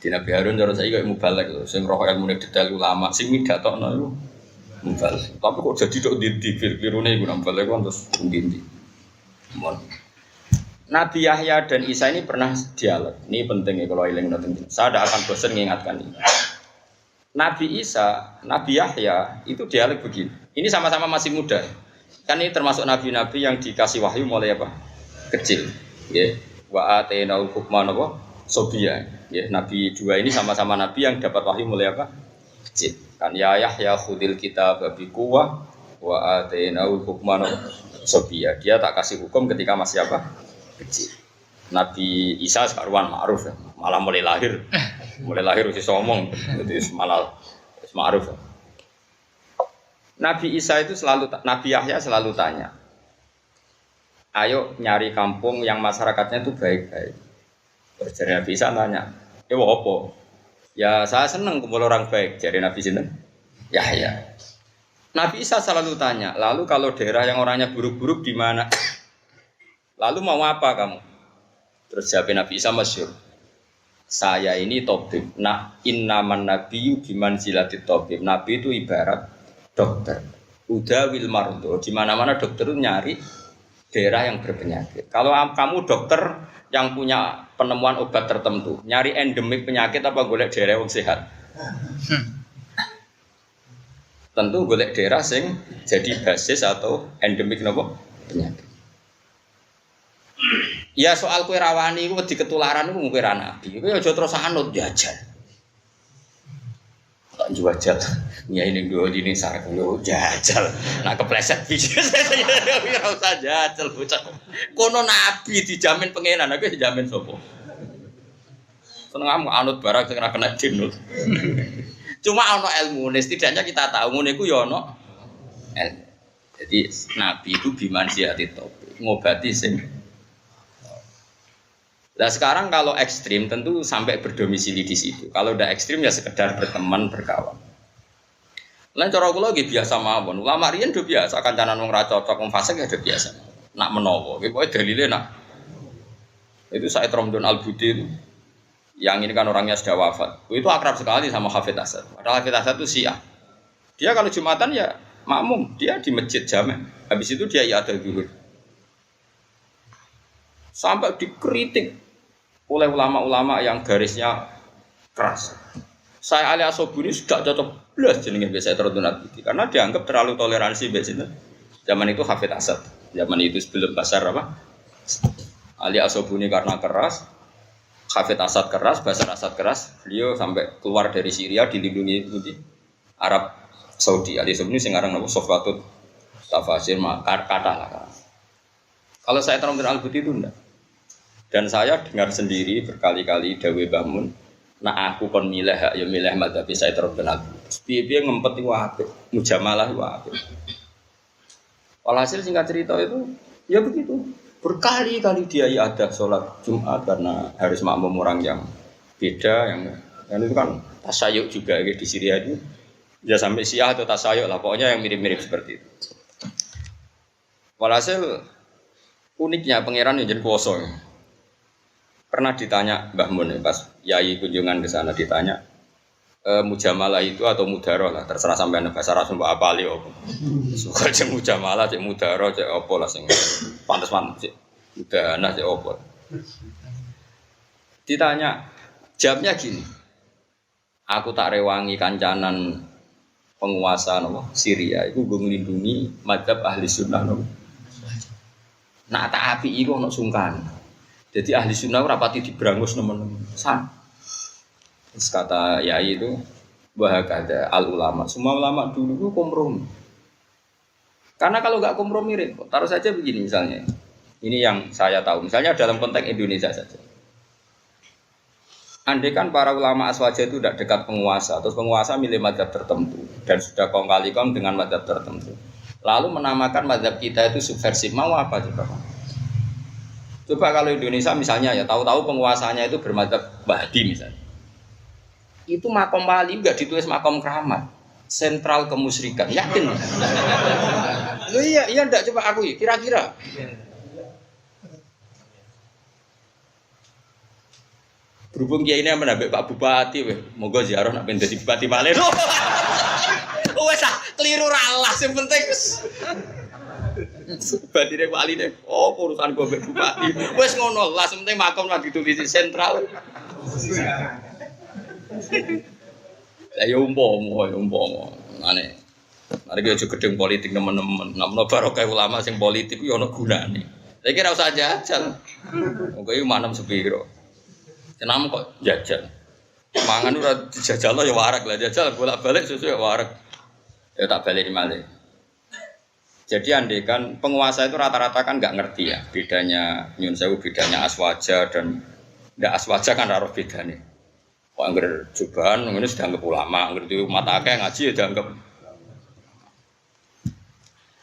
Di Nabi Harun cara saiki koyo mubalek lho, sing roh ilmune detail ulama, sing midatokno iku mubalek. Tapi kok jadi tok di-firune iku mubalek kan terus ndi-ndi. Nabi Yahya dan Isa ini pernah dialog. Ini penting ya kalau eling penting. Saya tidak akan bosan mengingatkan ini. Nabi Isa, Nabi Yahya itu dialog begini. Ini sama-sama masih muda. Kan ini termasuk nabi-nabi yang dikasih wahyu mulai apa? Kecil. Ya. Wa atainal hukma napa? Sobia. Ya, nabi dua ini sama-sama nabi yang dapat wahyu mulai apa? Kecil. Kan ya Yahya khudil kitab bi quwwah wa atainal hukma sobia. Dia tak kasih hukum ketika masih apa? Kecil. Nabi Isa sekaruan ma'ruf ya. Malah mulai lahir udah ngomong, jadi malah ma'ruf ya. Nabi Isa itu Nabi Yahya selalu tanya, ayo nyari kampung yang masyarakatnya itu baik-baik. Terus dari Nabi Isa tanya, apa? Ya saya senang kumpul orang baik. Jadi Nabi Sinten Yahya. Nabi Isa selalu tanya, lalu kalau daerah yang orangnya buruk-buruk di mana? Lalu mau apa kamu? Terus jawab Nabi Isa masyhur. Saya ini tabib. Nah, innaman nabiyyu bimanzilatit tabib. Nabi itu ibarat dokter. Udawil mardo, di mana-mana dokter itu nyari daerah yang berpenyakit. Kalau kamu dokter yang punya penemuan obat tertentu, nyari endemik penyakit apa golek daerah yang sehat? Tentu golek daerah sing jadi basis atau endemik nopo penyakit. Ya soal kue rawani itu wedi ketularan itu mungkin nabi. Kowe aja terus anut jajal. Tak jajal. Ya ini dua ini sarek yo jajal. Nak kepleset bisnis ora usah jajal bocah. Kono nabi dijamin pengenan, aku dijamin sapa? Seneng anut barang sing ora kena jin. Cuma ono ilmu, setidaknya kita tahu ngono iku ya ono ilmu. Jadi nabi itu bimansiati topik, ngobati sing. Nah sekarang kalau ekstrim tentu sampai berdomisili di situ. Kalau udah ekstrim ya sekedar berteman, berkawan. Lan cara kula nggih biasa mawon. Ulama riyen do biasa kancanan wong ra cocok wong fasik ya do biasa. Nak menawa, iki pokoke dalile nak. Itu Said Ramdan Al-Budi itu. Yang ini kan orangnya sudah wafat. Itu akrab sekali sama Hafidz Asad. Padahal Hafidz Asad itu Syiah. Dia kalau Jumatan ya makmum, dia di masjid jamek. Habis itu dia ya ada zuhur. Sampai dikritik oleh ulama-ulama yang garisnya keras. Saya Ali Asobuni sudah cocok belas jenenge biasa Ramdan Al-Budi karena dianggap terlalu toleransi biasanya. Zaman itu Hafidz Asad. Zaman itu sebelum Basar apa? Ali Asobuni karena keras. Hafidz Asad keras, Basar Asad keras, beliau sampai keluar dari Syria dilindungi di Arab Saudi. Ali Saudi sing aran napa Sofwatut Tafasir kata lah. Kalau saya Ramdan Al-Budi itu enggak. Dan saya dengar sendiri berkali-kali dawe Mbah nah aku kon milih ya milih madzhab Said Ramdan Al-Budi. Piye-piye ngempet iku apik, mujamalah iku apik. Walhasil singkat cerita itu ya begitu. Berkali-kali dia ada sholat Jumat karena harus makmum orang yang beda yang itu kan tasyayuk juga di Syria itu ya sampai Syiah atau tasyayuk lah pokoknya yang mirip-mirip seperti itu. Walhasil uniknya pangeran yang jadi kuoso pernah ditanya Mbah Mun pas yai kunjungan ke sana ditanya mujamalah itu atau mudaroh lah terserah sampean bahasa Arab mbok apali opo. Suka cek mujamalah cek mudaroh cek opo lah sing pantes-pantes cek mudahana cek opo. Ditanya jawabnya gini. Aku tak rewangi kancanan penguasa nopo Syria iku nggo nglindungi madzhab ahli sunnah nopo. Nak tak apik iku ono sungkan. Jadi ahli sunnah ora pati dibrangus nemen-nemen. Terus kata yai itu bahagada al ulama. Semua ulama dulu itu kompromi. Karena kalau nggak kompromi repot. Taruh saja begini misalnya. Ini yang saya tahu. Misalnya dalam konteks Indonesia saja. Andai kan para ulama aswaja itu tidak dekat penguasa, terus penguasa milih mazhab tertentu dan sudah kong kali kong dengan mazhab tertentu. Lalu menamakan mazhab kita itu subversif. Mau apa coba? Coba kalau Indonesia misalnya ya tahu-tahu penguasanya itu bermazhab Wahhabi misalnya. Itu makom wali enggak ditulis makom keramat, sentral kemusyrikan, yakin? Lu iya enggak coba aku kira-kira. Berhubung kiai ini menambah Pak Bupati, moga ziarah nak pengen jadi bupati malih. Wes keliru ralah, yang penting bupati deh wali deh. Oh urusan gue bupati, wes ngono lah, yang penting makom lah ditulis sentral. Ya umpama. Aneh. Mari kita gedeng politik teman-teman. Namanya barokah ulama sing politik yo ono gunane. Saya kira usah jajal. Moga iki manem sepiro. Kenapa kok jajal? Mangan ora dijajal ya warak lah jajal bolak-balik sesuai warak. Ya tak balik malih. Jadi andai kan penguasa itu rata-rata kan enggak ngerti ya bedanya nyun sewu bedanya aswaja dan ndak aswaja kan ora bedane. Kok angger jubahan ngene sudah dianggap ulama, angger di mata akeh ngaji ya dianggap.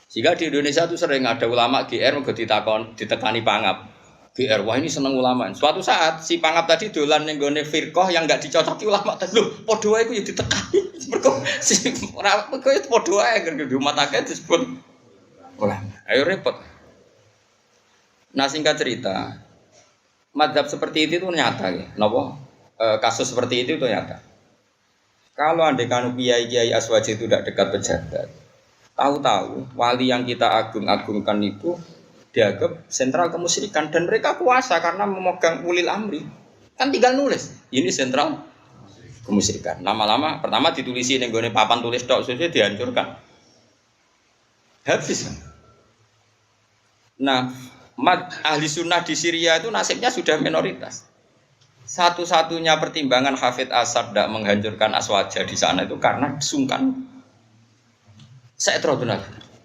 Sehingga di Indonesia itu sering ada ulama GR mergo ditekani pangap. GR wah ini seneng ulama. Suatu saat si pangap tadi dolan ning gone firqah yang enggak dicocoki ulama tadi. Lho, padha wae iku ya ditekani. Mergo si ora kok padha wae angger di mata akeh disebut ulama. Ayo repot. Nah singkat cerita, mazhab seperti itu nyata ya. Napa? Kasus seperti itu nyata. Kalau andai kan kiai-kiai aswaja itu tidak dekat pejabat, Tahu-tahu wali yang kita agung-agungkan itu dianggap sentral kemusyrikan dan mereka kuasa karena memegang ulil amri. Kan tinggal nulis, ini sentral kemusyrikan. Lama-lama pertama ditulisi ning gone papan tulis tok sudah dihancurkan. Habis. Nah, ahli sunnah di Syria itu nasibnya sudah minoritas. Satu-satunya pertimbangan Hafidz Asad tidak menghancurkan Aswaja di sana itu karena sungkan. Saya terlalu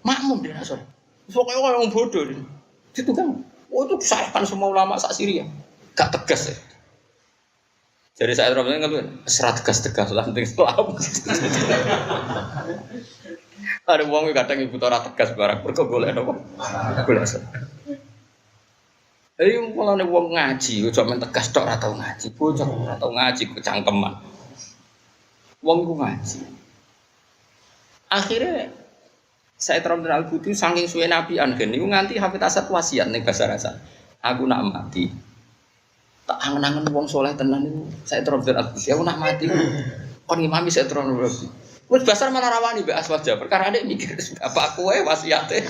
makmum di Nasr. Pokoknya orang bodoh itu kan. Oh itu disalahkan semua ulama sak Syria. Gak tegas ya. Jadi saya terlalu nggak serat tegas lah penting Islam. Ada uang yang kadang ibu tora tegas barang berkegolek apa? Boleh. Kalau ada uang ngaji, cuma tegas tok atau ngaji, bocor atau ngaji kecangkeman. Uang itu ngaji. Akhirnya saya terlalu Al-Buti saking suwe Nabi Angin itu nganti Hafidz Asad wasiat nih bahasa rasa. Aku nak mati. Tak angen-angen wong soleh tenan itu. Saya terlalu Al-Buti. Aku nak mati. Kon ngimami saya terlalu Al-Buti. Wes basar malah rawani mbek Aswaja. Perkara adek mikir apa kowe wasiate.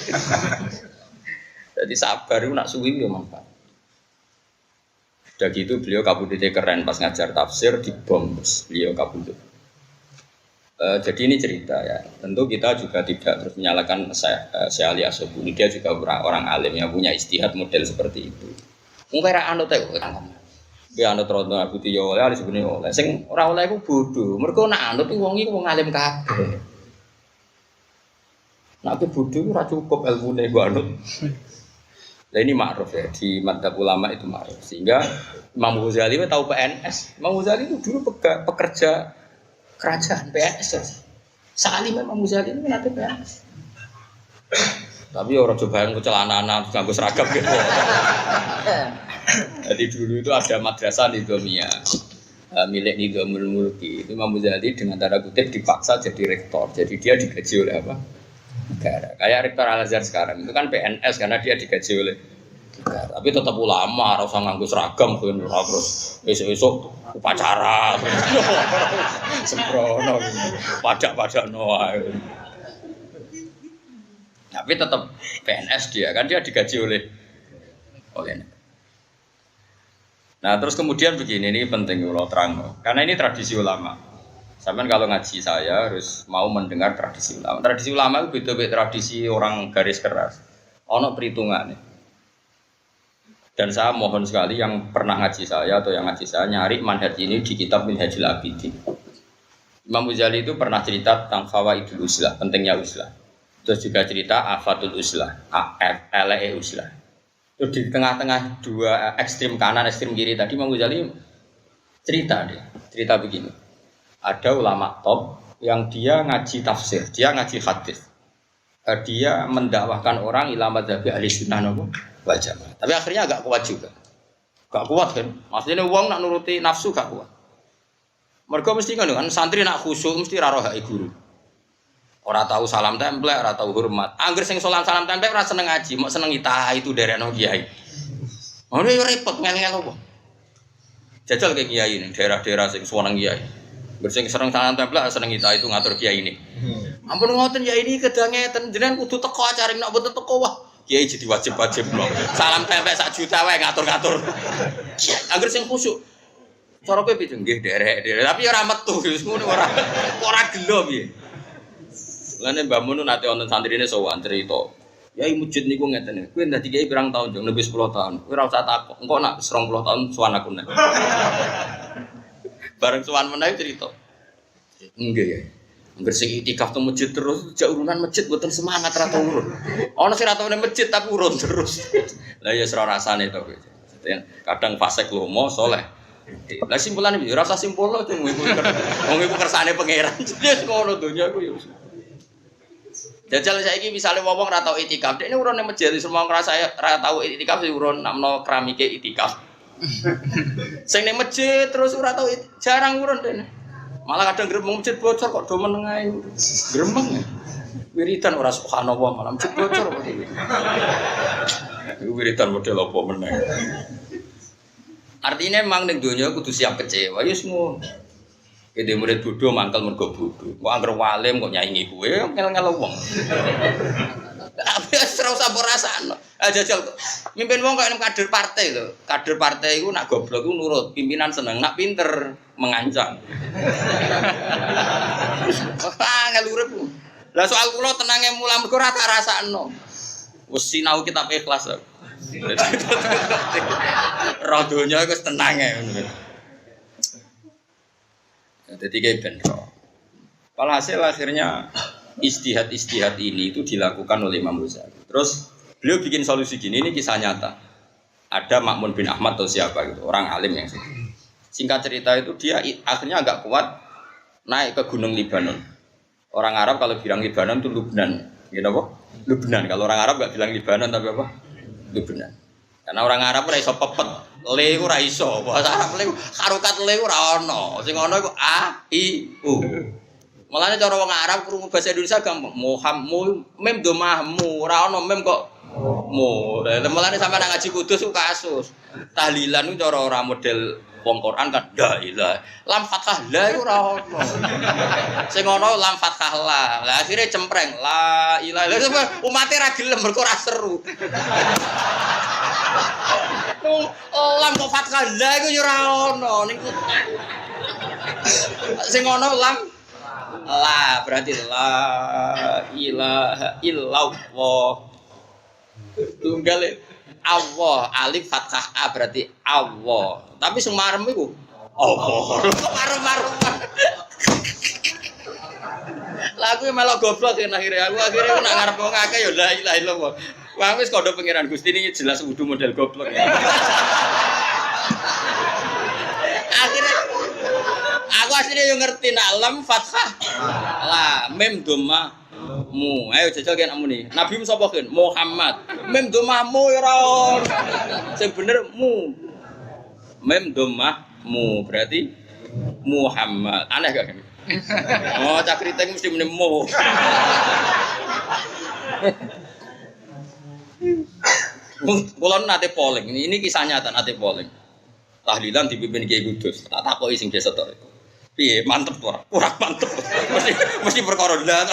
Jadi sabar itu nak suwi yo manfaat. Sudah gitu beliau kabudutnya keren pas ngajar tafsir di bom beliau kabudut. Jadi ini cerita ya. Tentu kita juga tidak terus menyalahkan Syekh Ali As-Sabuni. Dia juga orang alim yang punya istihad model seperti itu. Mungkin anut teh kan. Dia anut rondo Abu Tiyo oleh Ali sebenarnya oleh. Sing ora oleh iku bodoh. Mergo nak anut wong iki wong alim kabeh. Nak ke bodoh ora cukup ilmune gua anut. Nah ini ma'ruf ya, di madzhab ulama itu ma'ruf. Sehingga Imam Ghazali tahu PNS. Imam Ghazali itu dulu pekerja kerajaan PNS. Salim Imam Ghazali itu nanti PNS. Tapi orang coba yang celana-celana nganggo seragam gitu. Jadi dulu itu ada madrasah Nizamiyah milik Nizamul Mulki. Itu Imam Ghazali dengan tanda kutip dipaksa jadi rektor. Jadi dia digaji oleh apa? Negara. Kayak rektor Al-Azhar sekarang itu kan PNS karena dia digaji oleh negara. Tapi tetap ulama, harus nganggo seragam kan terus besok-besok upacara sembrono pajak Noah. Tapi tetap PNS dia kan dia digaji oleh negara. Nah, terus kemudian begini, ini penting kalau terang karena ini tradisi ulama. Sampai kalau ngaji saya harus mau mendengar tradisi ulama. Tradisi ulama itu beda-beda tradisi orang garis keras. Ono perhitungannya. Dan saya mohon sekali yang pernah ngaji saya atau yang ngaji saya nyari manhaj ini di kitab Minhajul Abidin. Imam Ghazali itu pernah cerita tentang fawaidul uslah, pentingnya uslah. Terus juga cerita afatul uslah, LE uslah. Terus di tengah-tengah dua ekstrim kanan, ekstrim kiri tadi Imam Ghazali cerita begini. Ada ulama top yang dia ngaji tafsir, dia ngaji hadis. Dia mendakwahkan orang ila madzhabi ahli sunnah wal jamaah. Tapi akhirnya agak kuat juga. Gak kuat kan? Maksudnya uang nak nuruti nafsu gak kuat. Mereka mesti kan santri nak khusyuk mesti ra roh guru. Ora tahu salam tempel, ora tahu hormat. Angger sing salam tempel ora seneng ngaji, mau seneng ita itu derekno kiai. Ono yo repot ngel-ngel opo. Jajal ke kiai ning daerah-daerah sing seneng kiai. Bersing serang salam tempel seneng ita itu ngatur kiai ini. Ampun ngoten ya ini kedangeten jenengan kudu teko acara nek mboten teko wah kiai jadi wajib-wajib lho. Salam tempel sak juta wae ngatur-ngatur. Angger sing khusyuk. Cara kowe piye nggih derek tapi ora metu wis ngono ora gelo piye. Lane Mbah Mun nate wonten santrine sowan cerita. Yai masjid niku ngeten. Kowe dadi kiai pirang tahun jeng lebih 10 tahun. Kowe ora usah takok. Engko nak 20 tahun sowan aku nek. Bareng sowan meneh cerita. Nggih ya. Angger sing itikaf teng masjid terus jak urunan masjid mboten semangat ra tau urun. Ana sing ra tau nang masjid tapi urun terus. Lah ya ora rasane to kowe. Kadang fasik lomo saleh. Lah simpulane piye? Ora usah simpulno wong iku kersane pangeran. Wis ngono donya iku ya. Jajal saiki misale wong ora tau itikaf, dekne urun nang masjid semua ngrasa ora tau itikaf urun namno keramike itikaf. Sing ning masjid terus ora tau jarang urun dekne. Malah kadang gremeng masjid bocor kok do meneng ae. Gremeng. Wiridan ora subhanallah malah masjid bocor kok iki. Iku wiridan model apa meneh. Artinya memang ning donya kudu siap kecewa, ya ngono. Gede murid bodoh mangkel mergo bodoh. Kok anggere walim kok nyaingi kowe ngel-ngel wong. Tapi ora usah mbok rasakno. Jajal mimpin wong kok kader partai lho. Kader partai iku nak goblok iku nurut, pimpinan seneng, nak pinter mengancam. Ngel urip. Lah soal kula tenange mulah mergo ora tak rasakno. Wis sinau kitab ikhlas. Roh donya wis tenang ae ngono. Jadi kayak benro. Walhasil akhirnya istihad ini itu dilakukan oleh Imam Ghazali. Terus beliau bikin solusi gini, ini kisah nyata. Ada Ma'mun bin Ahmad atau siapa gitu, orang alim yang singkat cerita itu dia akhirnya agak kuat naik ke gunung Libanon. Orang Arab kalau bilang Libanon itu Lubnan, gitu apa? Lubnan. Kalau orang Arab nggak bilang Libanon tapi apa? Lubnan. Karena orang Arab ora iso pepet, le ora iso. Bahasa Arab le harokat le ora ono. Sing ono iku a i u. Mulane cara wong Arab krungu bahasa Indonesia gampang. Muhammad mem domahmu ora ono mem kok mu. Mulane sampeyan ngaji kudus ku kasus. Tahlilan ku cara ora model wong Quran kan la ilaha. Lam fathah la iku ora ono. Sing ono lam fathah la. Lah akhire cempreng la ilaha. Umate ra gelem mergo ora seru. Lam kok fathah la iku yo ora ono niku. Sing ono lam la berarti la ilaha illallah. Tunggal Allah alif fathah a berarti Allah. Tapi sing marem iku Allah. Marem-mareman. Lah aku melok goblok yen akhire aku nak ngarep wong akeh ya la ilaha illallah. Wah wis kodho pangeran Gusti ini jelas wudu model goblok ya. Akhirnya aku asline yo ngerti nak lam fathah lah mem dhamma mu. Ayo jajal kan amune. Nabi sapa kan? Muhammad. Mem dhamma mu ora ono. Sing bener mu. Mem dhamma mu berarti Muhammad. Aneh gak kan? Oh, cak kriting mesti muni mu. Kulon nate polling, ini kisah nyata nate polling. Tahlilan dipimpin Kiai Kudus. Tak takoki sing desa tok. Piye mantep ora? Kurang mantep. Mesti perkara ndak.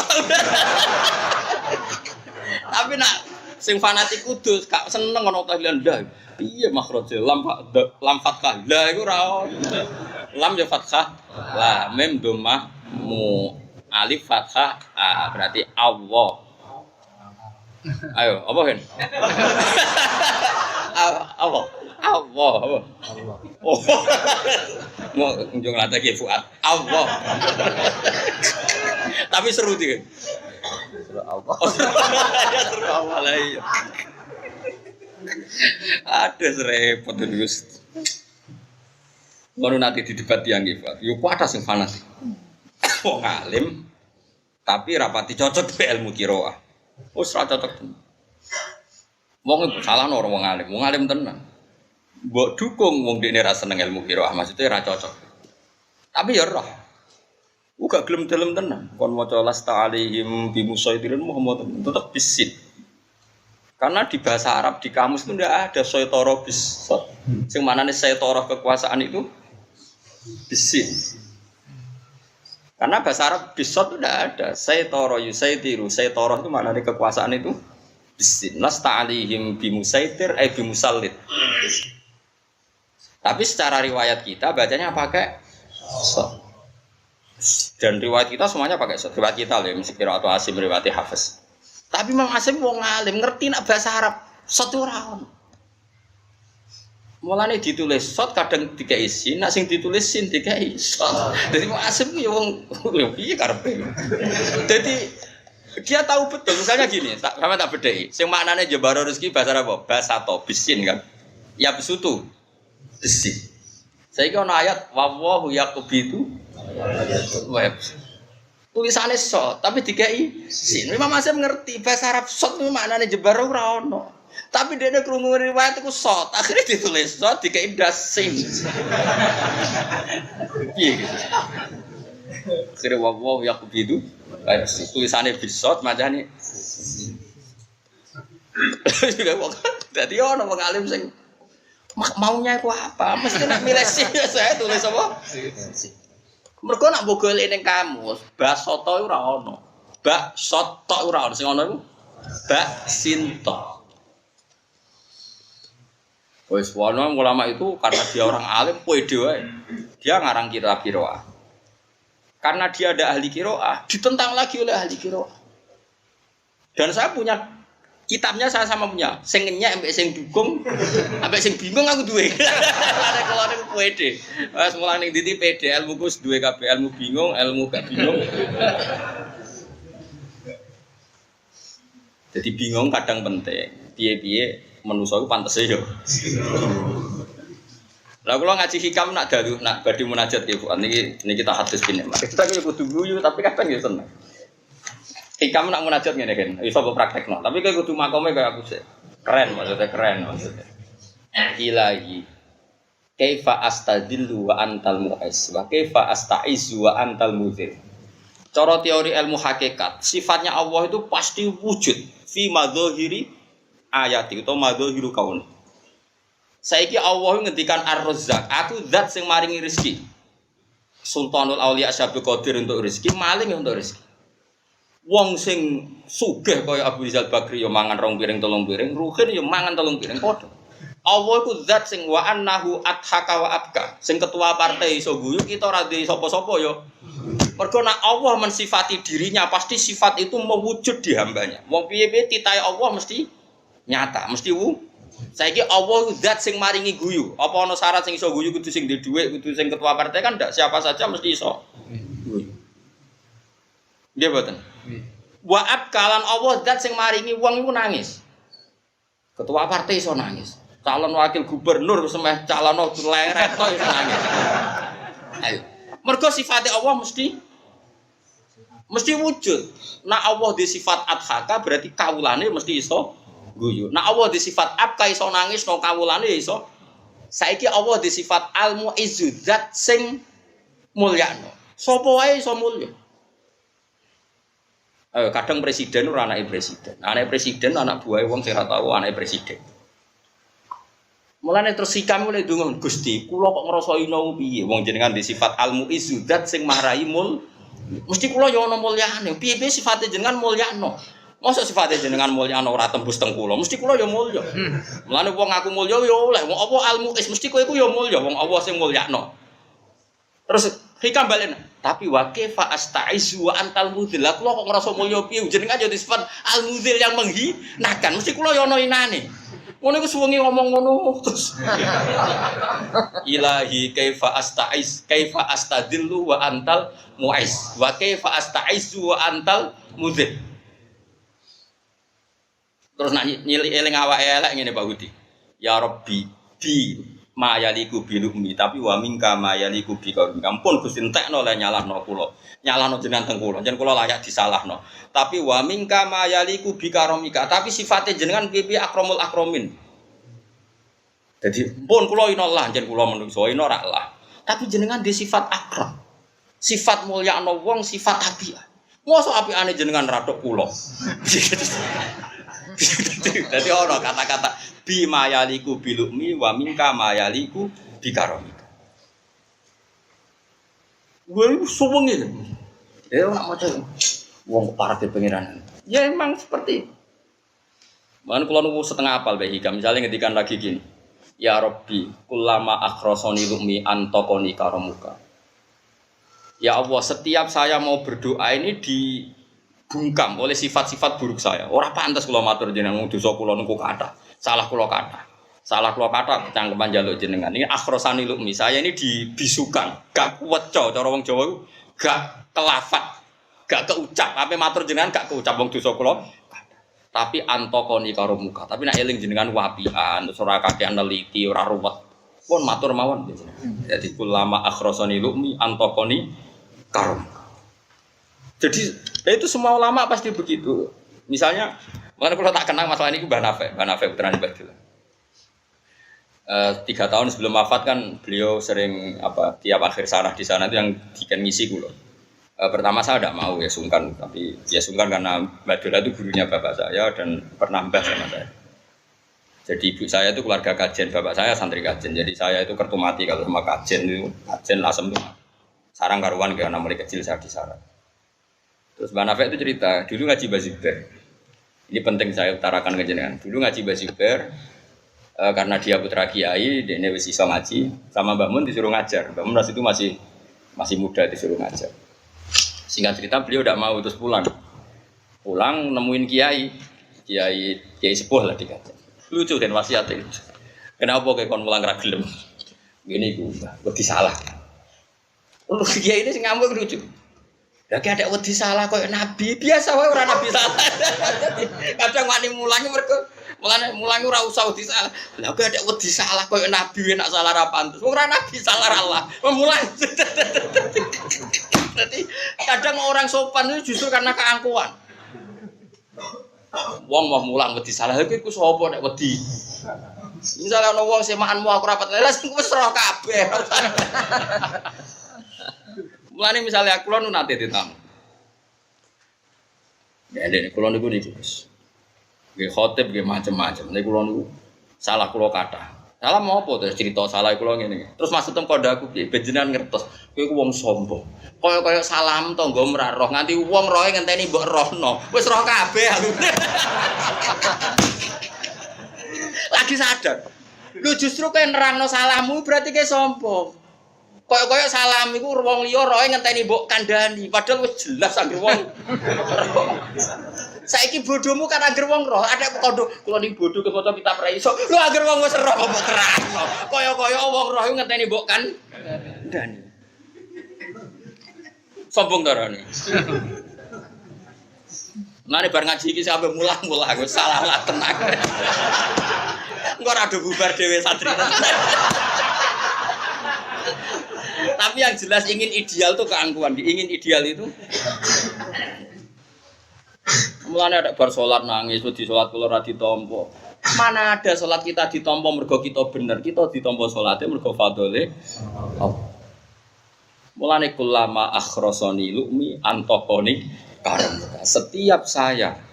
Tapi nak sing fanatik Kudus gak seneng ana tahlilan ndak. Piye makhraje lam fathah la iku ora ono. Lam ya fathah la mim dhammah mu alif fathah a berarti Allah. Ayo, apa kan? Allah. Allah. Oh. Mau njung lagi Fuad. Allah. Tapi seru dia. Seru Allah. Ya seru Allah lah iya. Ada serempet terus. Baru nanti di debat yang gitu. Yuk kuat sing fanatik. Wong alim tapi rapati cocok be ilmu qiraah. Wis ra cocok. Wong salah ora wong alim tenan. Mbok dukung wong dekne ra seneng ilmu qiraah, maksudnya ra cocok. Tapi ya roh. Uga gelem dalem tenan. Kon maca lasta alaihim bi musaidirin Muhammad tetep bisin. Karena di bahasa Arab di kamus itu ndak ada saytara bis. Sing manane saytara kekuasaan itu bisin. Karena bahasa Arab bisot itu tidak ada. Saytara yusaitiru. Saytara itu maknanya kekuasaan itu bisin. Lasta alihim bimusaitir bimusallit. Tapi secara riwayat kita bacanya pakai sot. Dan riwayat kita semuanya pakai sot. Riwayat kita loh, mesti kira atau Asim riwayat Hafiz. Tapi Imam Asim wong alim ngerti nak bahasa Arab sot ora ono. Mulane ditulis sot kadang dikai sin, nak sing ditulis sin dikai sot. Dadi Imam Asim yo wong piye karepe. Dadi dia tahu betul misalnya gini, sama tak bedheki. Sing maknane jebaro rezeki bahasa Arab bahasa to bisin kan. Ya besutu. Bisin. Saiki ana ayat wallahu yaqubitu web. Tulisannya sot tapi dikai sin. Imam Asim ngerti bahasa Arab sot maknane jebaro ora ono. Tapi dia ada kerungu riwayat itu sot, akhirnya ditulis sot dikai dasin. Iya gitu. Akhirnya wow Yakub itu tulisannya bisot macamnya. Jadi orang wong alim sing maunya aku apa? Mesti nak milih sih saya tulis apa? Mergo nak mbok golek ning kamus, bak soto ora ono. Bak soto ora ono, sing ono iku bak sinto. Wes wono ulama itu karena dia orang alim pede wae. Dia ngarang kitab qiraah. Karena dia ada ahli qiraah, ditentang lagi oleh ahli qiraah. Dan saya punya kitabnya, saya sama punya. Sing ngenyek ambek sing dukung, ambek sing bingung aku duwe. Ada keluar aku pede. Wes mulane ning ndi pede ilmu ku duwe kabeh, ilmu bingung, ilmu gak bingung. Jadi bingung kadang penting. Piye-piye manusa iku pantese yo. Lah kula ngaji hikam nak dalu nak badhe munajat ya Bu. Niki kita hadis kene. Kita iki kudu guyu tapi kadang ya seneng. Hikam nak munajat ngene kan. Iso mbok praktekno. Tapi kowe kudu makome kaya aku sih. Keren maksudnya. Ilahi. Kaifa astadillu wa antal mu'is wa kaifa astaizu wa antal muzir. Cara teori ilmu hakikat, sifatnya Allah itu pasti wujud fi madzahiri ayati atau madzhahiru kaun. Saiki Allah ngendikan Ar-Razzaq, aku zat sing maringi rezeki. Sultanul Auliya Syabul Qadir untuk rezeki, maling untuk rezeki. Wong sing sugih kaya Abu Rizal Bakri yo mangan 2 piring 3 piring, Ruhin yo mangan 3 piring padha. Allah iku zat sing wa annahu adhaka wa abka. Sing ketua partai iso guyu kita ora duwe sapa-sapa yo. Mergo nek Allah mensifati dirinya pasti sifat itu mewujud di hambanya. Wong piye-piye titahe Allah mesti nyata, mesti saiki Allah zat sing maringi guyu. Apa ana syarat sing iso guyu kudu sing duwe dhuwit, kudu sing ketua partai kan ndak siapa saja mesti iso guyu. Nggih mboten? Wa abkalan Allah zat sing maringi wong iku nangis. Ketua partai iso nangis. Calon wakil gubernur semeh calon leret to iso nangis. Ayo. Mergo sifate Allah mesti wujud. Nah Allah di sifat adhaka berarti kawulane mesti iso guyu. Nah Allah di sifat abka iso nangis no kawulane iso. Saiki Allah di sifat al-mu'izzu zat sing mulyano. Sapa wae iso mulya. Kadang presiden ora anake presiden. Anake presiden anak buahe wong sing ora tau anake presiden. Mulane terus sikam oleh donga Gusti, kula kok ngrasa ino piye wong jenengan di sifat al-mu'izzu zat sing marai mul. Mesti kula yo ana mulyane. Piye-piye sifate jenengan mulyano. Mosok sifate jenengan mulyano ora tembus teng kula. Mesti kula yo mulya. Mulane wong aku mulya yo oleh. Wong apa al-mu'iz mesti kowe iku yo mulya. Wong Allah sing mulyano. Terus hikam balen. Tapi wa kaifa astaizu wa antal mudhil. Kula kok ngrasa mulya piye jenengan yo di sifat al-mudhil yang menghinakan. Mesti kula yo ana inane. Ngono iku suwengi ngomong ngono terus. Ilahi kaifa astadillu wa antal mu'iz wa kaifa astaizu wa antal mudhil. Terus nak nyilik eling awake elek ngene Pak Budi. Ya Rabbi bi mayaliku bilumi tapi wa minka mayaliku bi kaum. Ampun Gusti entekno le nyalahno kula. Nyalahno jenengan teng kula. Jen kula layak disalahno. Tapi wa minka mayaliku bi karomika. Tapi sifate jenengan piye akramul akramin. Jadi pun kula inallah jen kula menungso ina ora lah. Tapi jenengan di sifat akram. Sifat mulyakno wong, sifat apik. Mosok apikane jenengan radok kula. Jadi orang kata-kata bi mayaliku bilukmi wa minka mayaliku bikaromika. Gue suwengi. Nak maca wong parah ke pengiran. Ya emang seperti. Bahkan kalau nunggu setengah apal baik hikam. Misalnya ngedikan lagi gini. Ya Rabbi, kullama akhrosoni lukmi antokoni karomuka. Ya Allah, setiap saya mau berdoa ini dibungkam oleh sifat-sifat buruk saya. Ora pantes kula matur jenengan dosa kula niku kathah. Salah kula kathah kecangkeman njaluk jenengan. Ini akhrosani lukmi. Saya ini dibisukan, gak kuweco cara wong Jawa iku, gak kelafat, gak keucap. Ape matur jenengan gak keucap wong dosa kula. Tapi antokoni karo muka. Tapi nek eling jenengan wapian, ora kakean neliti, ora ruwet. Pun matur mawon jenengan. Jadi ulama akhrosani lukmi antokoni karo muka. Jadi itu semua ulama pasti begitu. Misalnya, makanya kalau tak kenang masalah ini Mbah Nafe putrane Badil. 3 tahun sebelum wafat kan beliau sering tiap akhir sarah di sana itu yang diken ngisi kula. Pertama saya tidak mau ya sungkan, tapi ya sungkan karena Mbak Dola itu gurunya bapak saya dan pernah mbah sama saya. Jadi ibu saya itu keluarga kajen, bapak saya santri kajen. Jadi saya itu kertu mati kalau sama kajen itu, kajen lasem itu. Sarang karuan kayak anak mulai kecil saya di sarang. Terus Mbak Nafek itu cerita, dulu ngaji Baziber. Ini penting saya utarakan ke jenengan. Dulu ngaji Baziber, karena dia putra kiai, dia wis iso ngaji, sama Mbak Mun disuruh ngajar. Mbak Mun waktu itu masih muda disuruh ngajar. Singkat cerita beliau tidak mau terus pulang. Pulang nemuin kiai sepuh lah dikata. Lucu dan wasiatnya. Kenapa kayak kon mulang ra gelem? Gini gue salah. Lu kiai ini sing ngambek lucu. Lagi ada wedi salah koyo nabi, biasa wae ora nabi salah. Kadang wani mulangi mergo mulangi ora usah wedi salah. Lagi ada wedi salah koyo nabi enak salah ra pantes. Wong ora nabi salah Allah. Mulang. Jadi kadang orang sopan itu justru karena keangkuhan. Wong mau mulang wedi salah iki ku sapa nek wedi. Misalnya ana wong semaanmu aku rapat lelas wis roh kabeh. Mulane misalnya aku lan nate ditamu. Ya dene kula niku Gus. Nggih khotib nggih macam-macam. Nek kula niku salah kula kathah. Salah mau apa terus cerita salah kula ngene. Terus maksudem kondaku piye? Ben jenengan ngertos. Kowe ku wong sombong. Kaya salam tangga mraroh nganti wong roe ngenteni mbok rohno. Wis roh kabeh aku. Lagi sadar. Lu justru kowe nerangno salahmu berarti kowe sombong. Kaya salam iku wong liya roe ngenteni mbok kandhani, padahal wis jelas anggere wong. Saiki bodohmu kan anggere wong roh, ada kondo kula ning bodho ke foto kitab ra iso. Lho anggere wong wis roh kok terangno. Kaya wong roh iku ngenteni mbok kandhani. Sombong darane. Mane bar ngaji iki sampe mulang-mulang wis salah lah tenang. Engko ora do bubar dhewe santri. Tapi yang jelas ingin ideal tuh keangkuhan, ingin ideal itu. Mulane ada bar salat nangis, di salat kula ora ditampa. Mana ada salat kita ditampa mergo kita bener, kita ditampa salate mergo fadhole. Mulane kullama akhrasani lu'mi antaqani karam. Setiap saya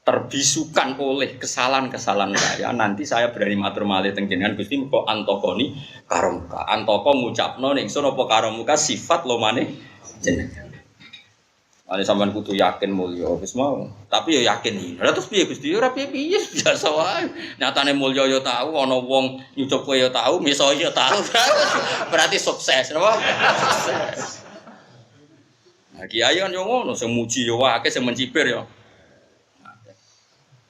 terbisukan oleh kesalahan-kesalahan saya, nanti saya berani matur malih teng jenengan Gusti muga antaqani karamka. Antaka ngucapno ning sun apa karamka sifat lomane jenengan. Ane sampean kudu yakin mulya wis mau. Tapi ya yakin iki. Lah terus piye Gusti? Ora piye-piye biasa wae. Nyatane mulya ya tau, ana wong nyucup kowe ya tau, miso ya tau. Berarti sukses, napa? Nah, kiai kan yo ngono, sing muji yo akeh, sing mencibir yo.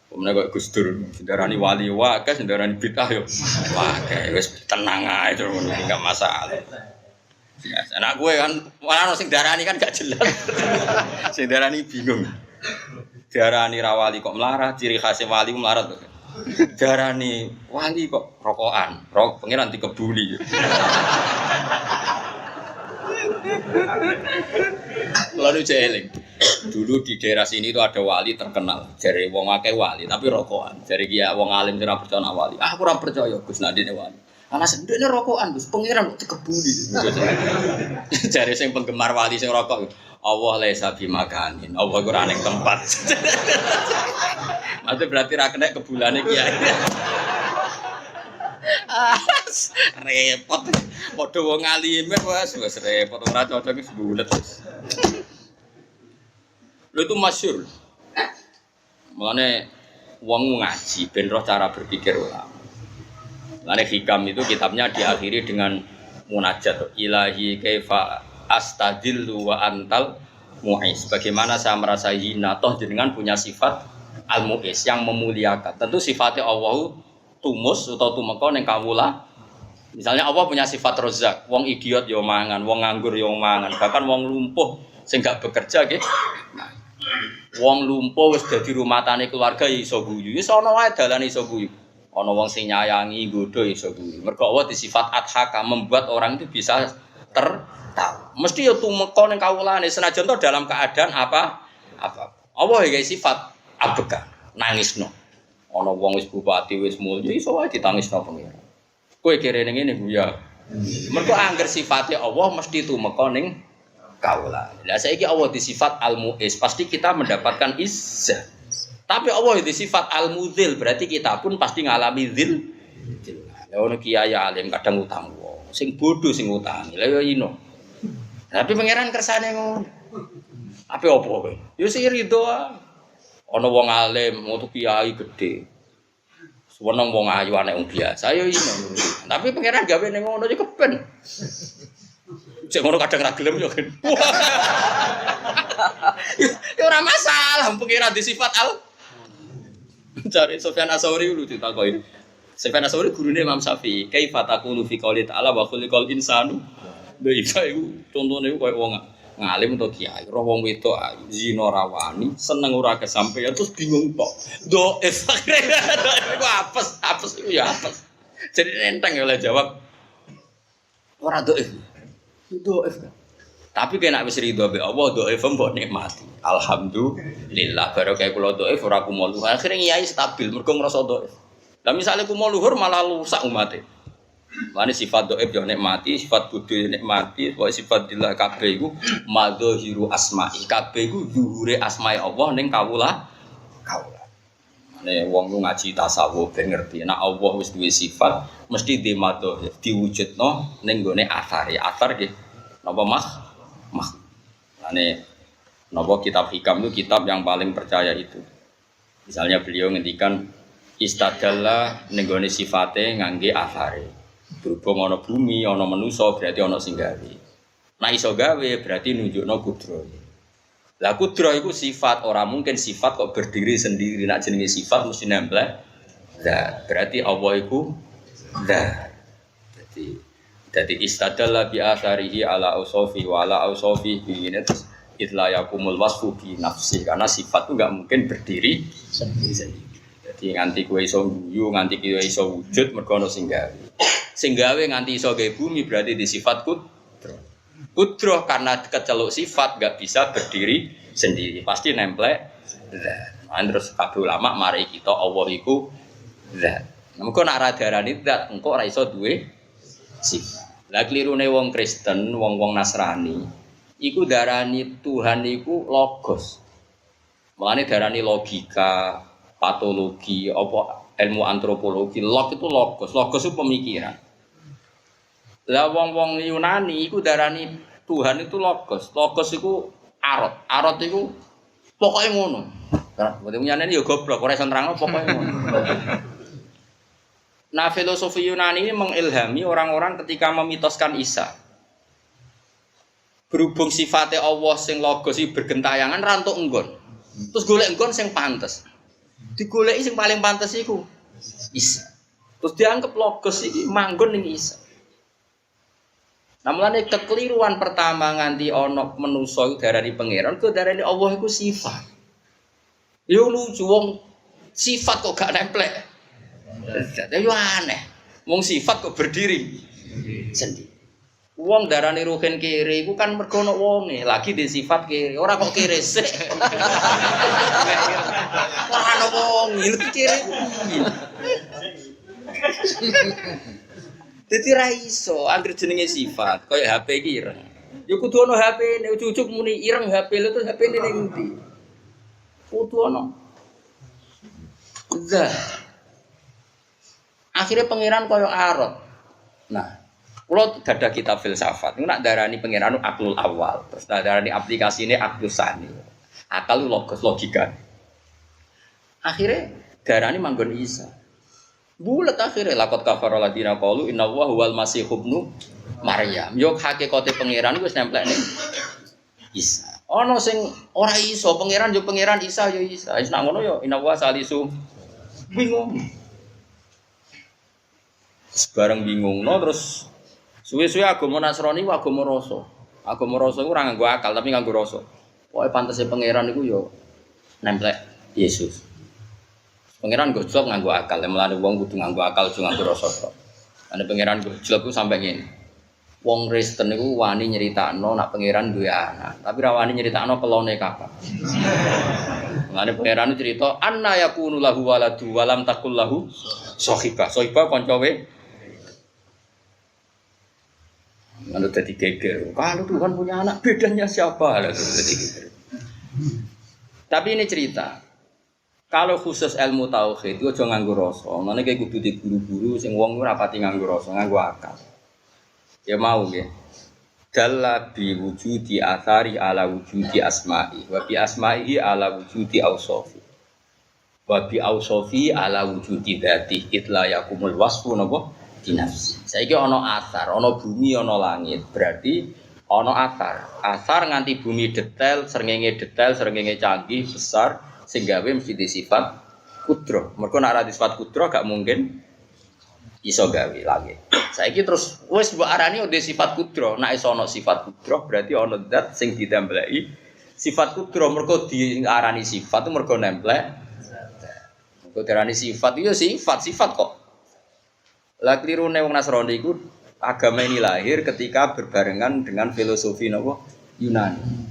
Kemudian kok Gus Dur, sendarani wali wae, sendarani bid'ah yo. Wah, wis tenang ae terus enggak masalah. Ya, anak gue kan malah sing darani kan gak jelas. Sing darani bingung. Darani rawali kok melarat, ciri khas wali melarat. Darani wali kok rokokan, pengiran dikebuli. Lalu jeeling. Dulu di daerah sini itu ada wali terkenal. Jare wong akeh wali tapi rokokan. Jare ki wong alim sing ora percaya wali. Aku ora percaya Gus Nadine wali. Ana sendene rokokan Gus, pengiran dikebuli. Jare sing penggemar wali sing rokok. Allah laisa bimakanin. Allah ora ning tempat. Maksud berarti ra kena kebulane kiai. Repot. Padha wong alime wis repot ora cocok wis bulet wis. Lho itu masyhur. Mulane wong ngaji ben roh cara berpikir ulama. Mulane hikam itu kitabnya diakhiri dengan munajat ilahi kaifa astadillu wa antal mu'is. Bagaimana saya merasa hina toh jenengan punya sifat al-mu'is yang memuliakan. Tentu sifatnya Allah tumus atau tumeka ning kawula. Misalnya Allah punya sifat rozak, wong idiot yo mangan, wong nganggur yo mangan, bahkan wong lumpuh sing gak bekerja nggih. Nah, wong lumpuh wis dadi rumah tani keluarga iso guyu. Wis ana wae dalane iso guyu. Ana wong sing nyayangi nggodho iso guyu. Mergo Allah di sifat adhaka membuat orang itu bisa tertawa. Mesti yo tumeka ning kawulane senajan to dalam keadaan apa. Allah iki sifat abeka, nangisno. Ana wong wis bupati wis mulya iso wae ditangisno pengira. Kowe kira ngene ya. Mergo angger sifate Allah mesti tumeka ning kaula. Lah saiki Allah di sifat al-mu'is, pasti kita mendapatkan izzah. Tapi Allah di sifat al-mudzil, berarti kita pun pasti ngalami dzil. Lah ono kiai alim kadang utang wong, sing bodoh sing utangi. Lah yo ino. Tapi pangeran kersane ngono. Apa kowe? Yo sing rido ae. Ana wong alim, metu kiai gedhe. Seneng wong ayu anak wong biasa yo ino. Tapi pangeran gawe ning ngono iki keben. Cek ngono kadang ra gelem yo kan. Ya ora masalah pangeran di sifat al. Cari Sufyan Ats-Tsauri lucu takoki. Sufyan Ats-Tsauri gurune Imam Syafi'i. Kaifa taqulu fi qouli ta'ala wa khuliqal insanu. Lha iku contone koyo wong ngalim atau kiai, roh wong wedok ayu, zina rawani, seneng ora kesampeyan terus bingung tok. Doif iku apes iku ya apes. Jadi enteng ya oleh jawab. Ora doif. Doif. Tapi kena wis ridho be Allah doif mbok nikmati. Alhamdulillah baru kayak kula doif ora kumo luhur. Akhire kiai stabil mergo ngrasa doif. Lah misale kumo luhur malah rusak umate. Mane sifat doib yo nikmati, sifat bodho yo nikmati, pokoke sifat dillah kabeh iku madzahiru asma'i. Kabeh iku zuhure asma'i Allah ning kawula. Mane wong lu ngaji tasawuf ben ngerti nek Allah wis duwe sifat mesti di madhahir diwujudno ning gone asar. Ya asar nggih. Napa mah. Mane napa kitab hikam itu kitab yang paling percaya itu. Misalnya beliau ngendikan istadalla ning gone sifate ngangge asare. Berhubung ana bumi, ana manusa berarti ana sing gawe. Nah iso gawe berarti nunjukno kudro. Lah kudro iku sifat, ora mungkin sifat kok berdiri sendiri. Nek jenenge sifat mesti nempel. Lah berarti Allah iku zat. Jadi istadalla bi atharihi ala ausofi wa ala ausofi bi terus itla yakumul wasfu bi nafsi karena sifat itu enggak mungkin berdiri sendiri. Jadi nganti kowe iso guyu, nganti kowe iso wujud mergo ana sing gawe. Sing gawe nganti iso gawe bumi berarti di sifat kudro. Kudro karena keceluk sifat enggak bisa berdiri sendiri, pasti nemplek zat. Nah, terus kabeh ulama mari kita Allah iku zat. Mengko nek ra diarani zat, engko ora iso duwe sifat. Lah klirune wong Kristen, wong-wong Nasrani, iku darani Tuhan iku logos. Mulane darani logika, patologi, apa ilmu antropologi, log itu logos. Logos itu pemikiran. Lah wong-wong Yunani iku darani Tuhan itu logos. Logos iku arot. Arot iku pokoke ngono. Berarti Yunani ya goblok, ora iso nerangno pokoke ngono. Nah, filosofi Yunani ini mengilhami orang-orang ketika memitoskan Isa. Berhubung sifatnya Allah sing logos iki bergentayangan rantuk enggon. Terus golek enggon sing pantes. Digoleki sing paling pantes iku Isa. Terus dianggap logos iki manggon ning Isa. Nah, mulane kekeliruan pertama nganti ana manusa iku darani pangeran, ku darani Allah iku sifat. Yo lucu wong sifat kok gak nemplek. Yo aneh. Wong sifat kok berdiri sendiri. Wong darani ruhin kiri iku kan mergo ana wonge, lagi di sifat kiri. Ora kok kiri sik. Ora ana wong, kiri. Dadi ra iso anggere jenenge sifat, kaya HP iki ireng. Ya kudu ana HP, nek cucuk muni ireng HP lho terus HP ning ndi? Kudu ana. Zat. Akhirnya pangeran kaya arot. Nah, kula gadah kitab filsafat. Niku nak darani pangeran aklul awal, terus darani aplikasine aklus sani. Akal logos logika. Akhirnya darani manggon Isa. Bulat akhirnya lakot kafar ladina qalu inna huwal masih ibnu Maryam. Yo hakikate pangeran wis nemplek ning Isa. Ana sing ora iso pangeran yo pangeran Isa yo Isa. Wis nang ngono yo inna wa salisu. Bingung. Sebarang bingung no terus suwe-suwe agama Nasrani ku agama rasa. Agama rasa iku ora nganggo akal tapi nganggo rasa. Pokoke pantese pangeran iku yo nemplek Yesus. Pangeran gojlok nganggo akal, mulane wong kudu nganggo akal aja nganggo rasa tok. Ane pangeran gojlok ku sampe ngene. Wong Kristen niku wani nyeritakno nak pangeran duwe anak, tapi ra wani nyeritakno kelone kapan. Mulane pangeran cerita anna yakunu lahu waladu walam takul lahu sahibah. Sahibah kanca we. Lalu dadi geger. Kalau Tuhan punya anak, bedanya siapa? Lalu dadi geger. Tapi ini cerita. Kalau khusus ilmu tauhid itu aja nganggo rasa. Mane kayak kudu di guru-guru sing wong ora pati nganggo rasa, nganggo akal. Ya mau nggih. dalla bi wujudi athari ala wujudi asma'i wa bi asma'ihi ala wujudi awsafi wa bi awsafi ala wujudi dzati itla yakumul wasfu napa dinafsi. Saiki ana athar, ana bumi, ana langit. Berarti ana athar nganti bumi detail, srengenge canggih, besar sing gawe mesti sifat kudro. Mergo nek ora sifat kudro gak mungkin iso gawe langit. Saiki terus wis mbok arani ode sifat kudro. Nek iso ana sifat kudro berarti ana zat sing ditembelaki sifat kudro. Mergo diarani sifat itu mergo nemplek. Mergo diarani sifat itu sifat kok. Lah klirune wong Nasrani iku agama ini lahir ketika berbarengan dengan filosofi napa Yunani.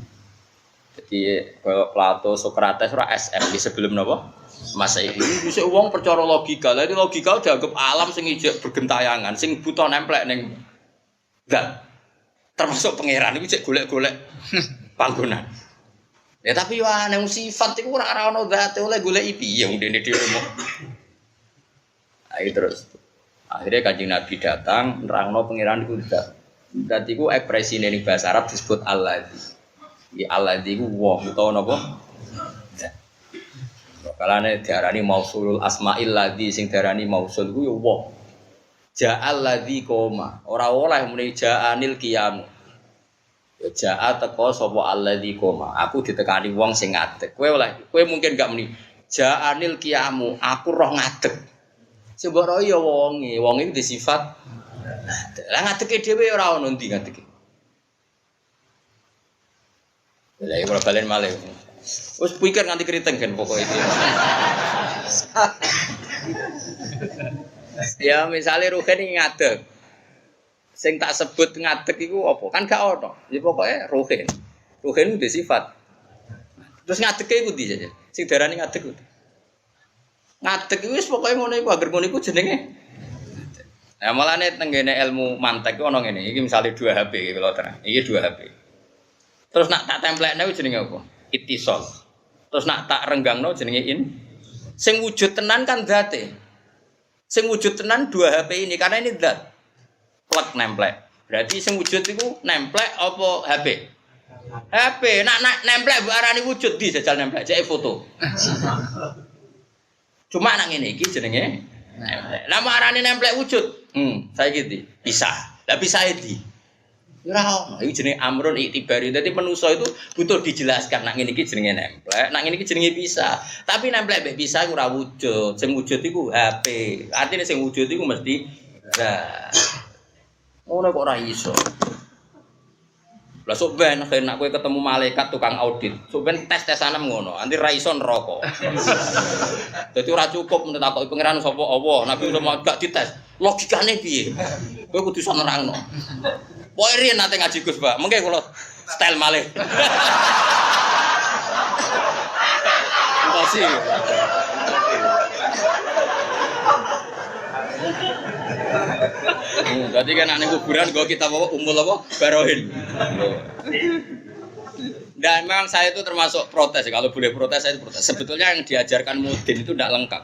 Jadi kalau Plato, Socrates ora SM di sebelum napa Masehi. Bisa wong percaya logika. Lah logika dianggap alam sing ijek bergentayangan, sing buta nemplek ning zat. Termasuk pangeran iku cek golek-golek panggonan. Ya tapi yo ana sifat iku ora ana zate oleh golek piye wong dene dhewe mok. Ayo terus. Akhirnya Kanjeng Nabi datang nerangno pangeran iku zat. Zat iku ekspresine ning bahasa Arab disebut Alladzi. Ya Alladzi iku wong utawa napa? Kalane diarani mausulul asmail ladzi sing diarani mausul ku ya wong. Ja'al ladzi koma. Ora oleh muni ja'anil qiyam. Ya ja'a teko sapa alladzi koma. Aku ditekani wong sing ngadeg. Kowe oleh, kowe mungkin gak muni ja'anil qiyamu. Aku roh ngadeg. Sing mbok roh ya wonge. Wong iki disifat ngadeg. Lah ngadege dhewe ora ono ndi ngadege. Lah iki ora balen malih. Wes pikir nganti keriting kan pokoknya itu. Ya misalnya Ruhen ini ngadeg. Sing tak sebut ngadeg itu apa? Kan gak ono. Ya pokoknya Ruhen. Ruhen itu sifat. Terus ngadegnya itu saja. Sing darani ngadeg itu. Ngadeg itu pokoknya ngono iku, agar ngono iku jenenge. Nah malane tenggene ilmu mantek ku ono ngene. Iki misale 2 HP kalau terang. Iki 2 HP. Terus nak tak templekne ku jenenge apa? Ittisal. Terus nak tak renggangno jenenge sing wujud tenan kan zate. Sing wujud tenan 2 HP ini karena ini zat. Plek nemplek. Berarti sing wujud iku nemplek apa HP? HP. Nak nemplek mbok arani wujud di jajal nemplek jek foto. Cuma nang ngene iki jenenge nemplek. Lah arani nemplek wujud. Saiki iki pisah. Lah pisah iki ora ono. Iki jenenge amrun iktibari. Dadi manusa itu butuh dijelaskan nak ngene iki jenenge nemplek, nak ngene iki jenenge pisah. Tapi nemplek mbek pisah ora wujud. Sing wujud iku HP. Artine sing wujud iku mesti ngono kok ora iso. Lah sok ben nek kowe ketemu malaikat tukang audit, sok ben tes-tesanem ngono, anti ra iso neraka. Dadi ora cukup mentakoki pangeran sapa Allah, Nabi Muhammad gak dites. Logikane piye? Kowe kudu iso nerangno. Pokoke riyen nate ngaji Gus, Pak. Mengke kula style malih. Masih. Berarti kan nek kuburan go kita bawa umul apa? Barohin. Dan memang saya itu termasuk protes. Kalau boleh protes saya protes. Sebetulnya yang diajarkan Mudin itu tidak lengkap.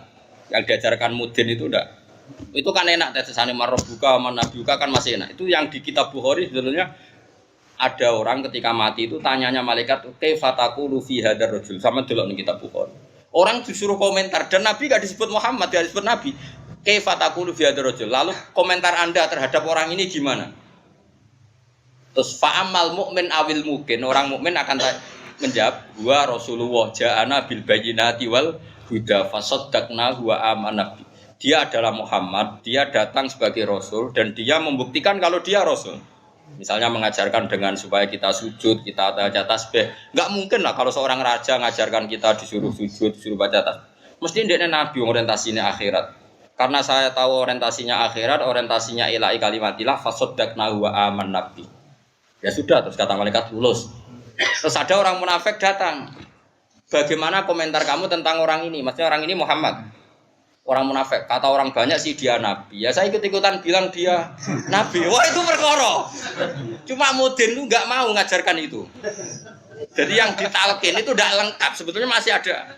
Yang diajarkan Mudin itu tidak. Itu kan enak tesane marbuka manabiuka kan masih enak. Itu yang di kitab Bukhari sebetulnya ada orang ketika mati itu tanyanya malaikat kaifa taqulu fi hadzal rajul sama delok ning kitab Bukhari. Orang disuruh komentar dan Nabi enggak disebut Muhammad, dia disebut Nabi. Kaifa taqulu fi hadzal rajul. Lalu komentar Anda terhadap orang ini gimana? Terus fa'amal mukmin awil mungkin orang mukmin akan menjawab wa Rasulullah ja'ana bil bayyinati wal huda fasaddaqna wa amanna. Dia adalah Muhammad, dia datang sebagai Rasul dan dia membuktikan kalau dia Rasul. Misalnya mengajarkan dengan supaya kita sujud, kita baca tasbih. Enggak mungkin lah kalau seorang raja ngajarkan kita disuruh sujud, disuruh baca tasbih. Mesti ndekne nabi orientasinya akhirat. Karena saya tahu orientasinya akhirat, orientasinya ilahi kalimatillah fasaddaqna wa amanna. Ya sudah, terus kata malaikat lulus. Terus ada orang munafik datang. Bagaimana komentar kamu tentang orang ini? Maksudnya orang ini Muhammad. Orang munafik, kata orang banyak sih dia nabi. Ya saya ikut-ikutan bilang dia nabi. Wah itu perkara. Cuma Mudin lu nggak mau ngajarkan itu. Jadi yang ditalkin itu tidak lengkap. Sebetulnya masih ada.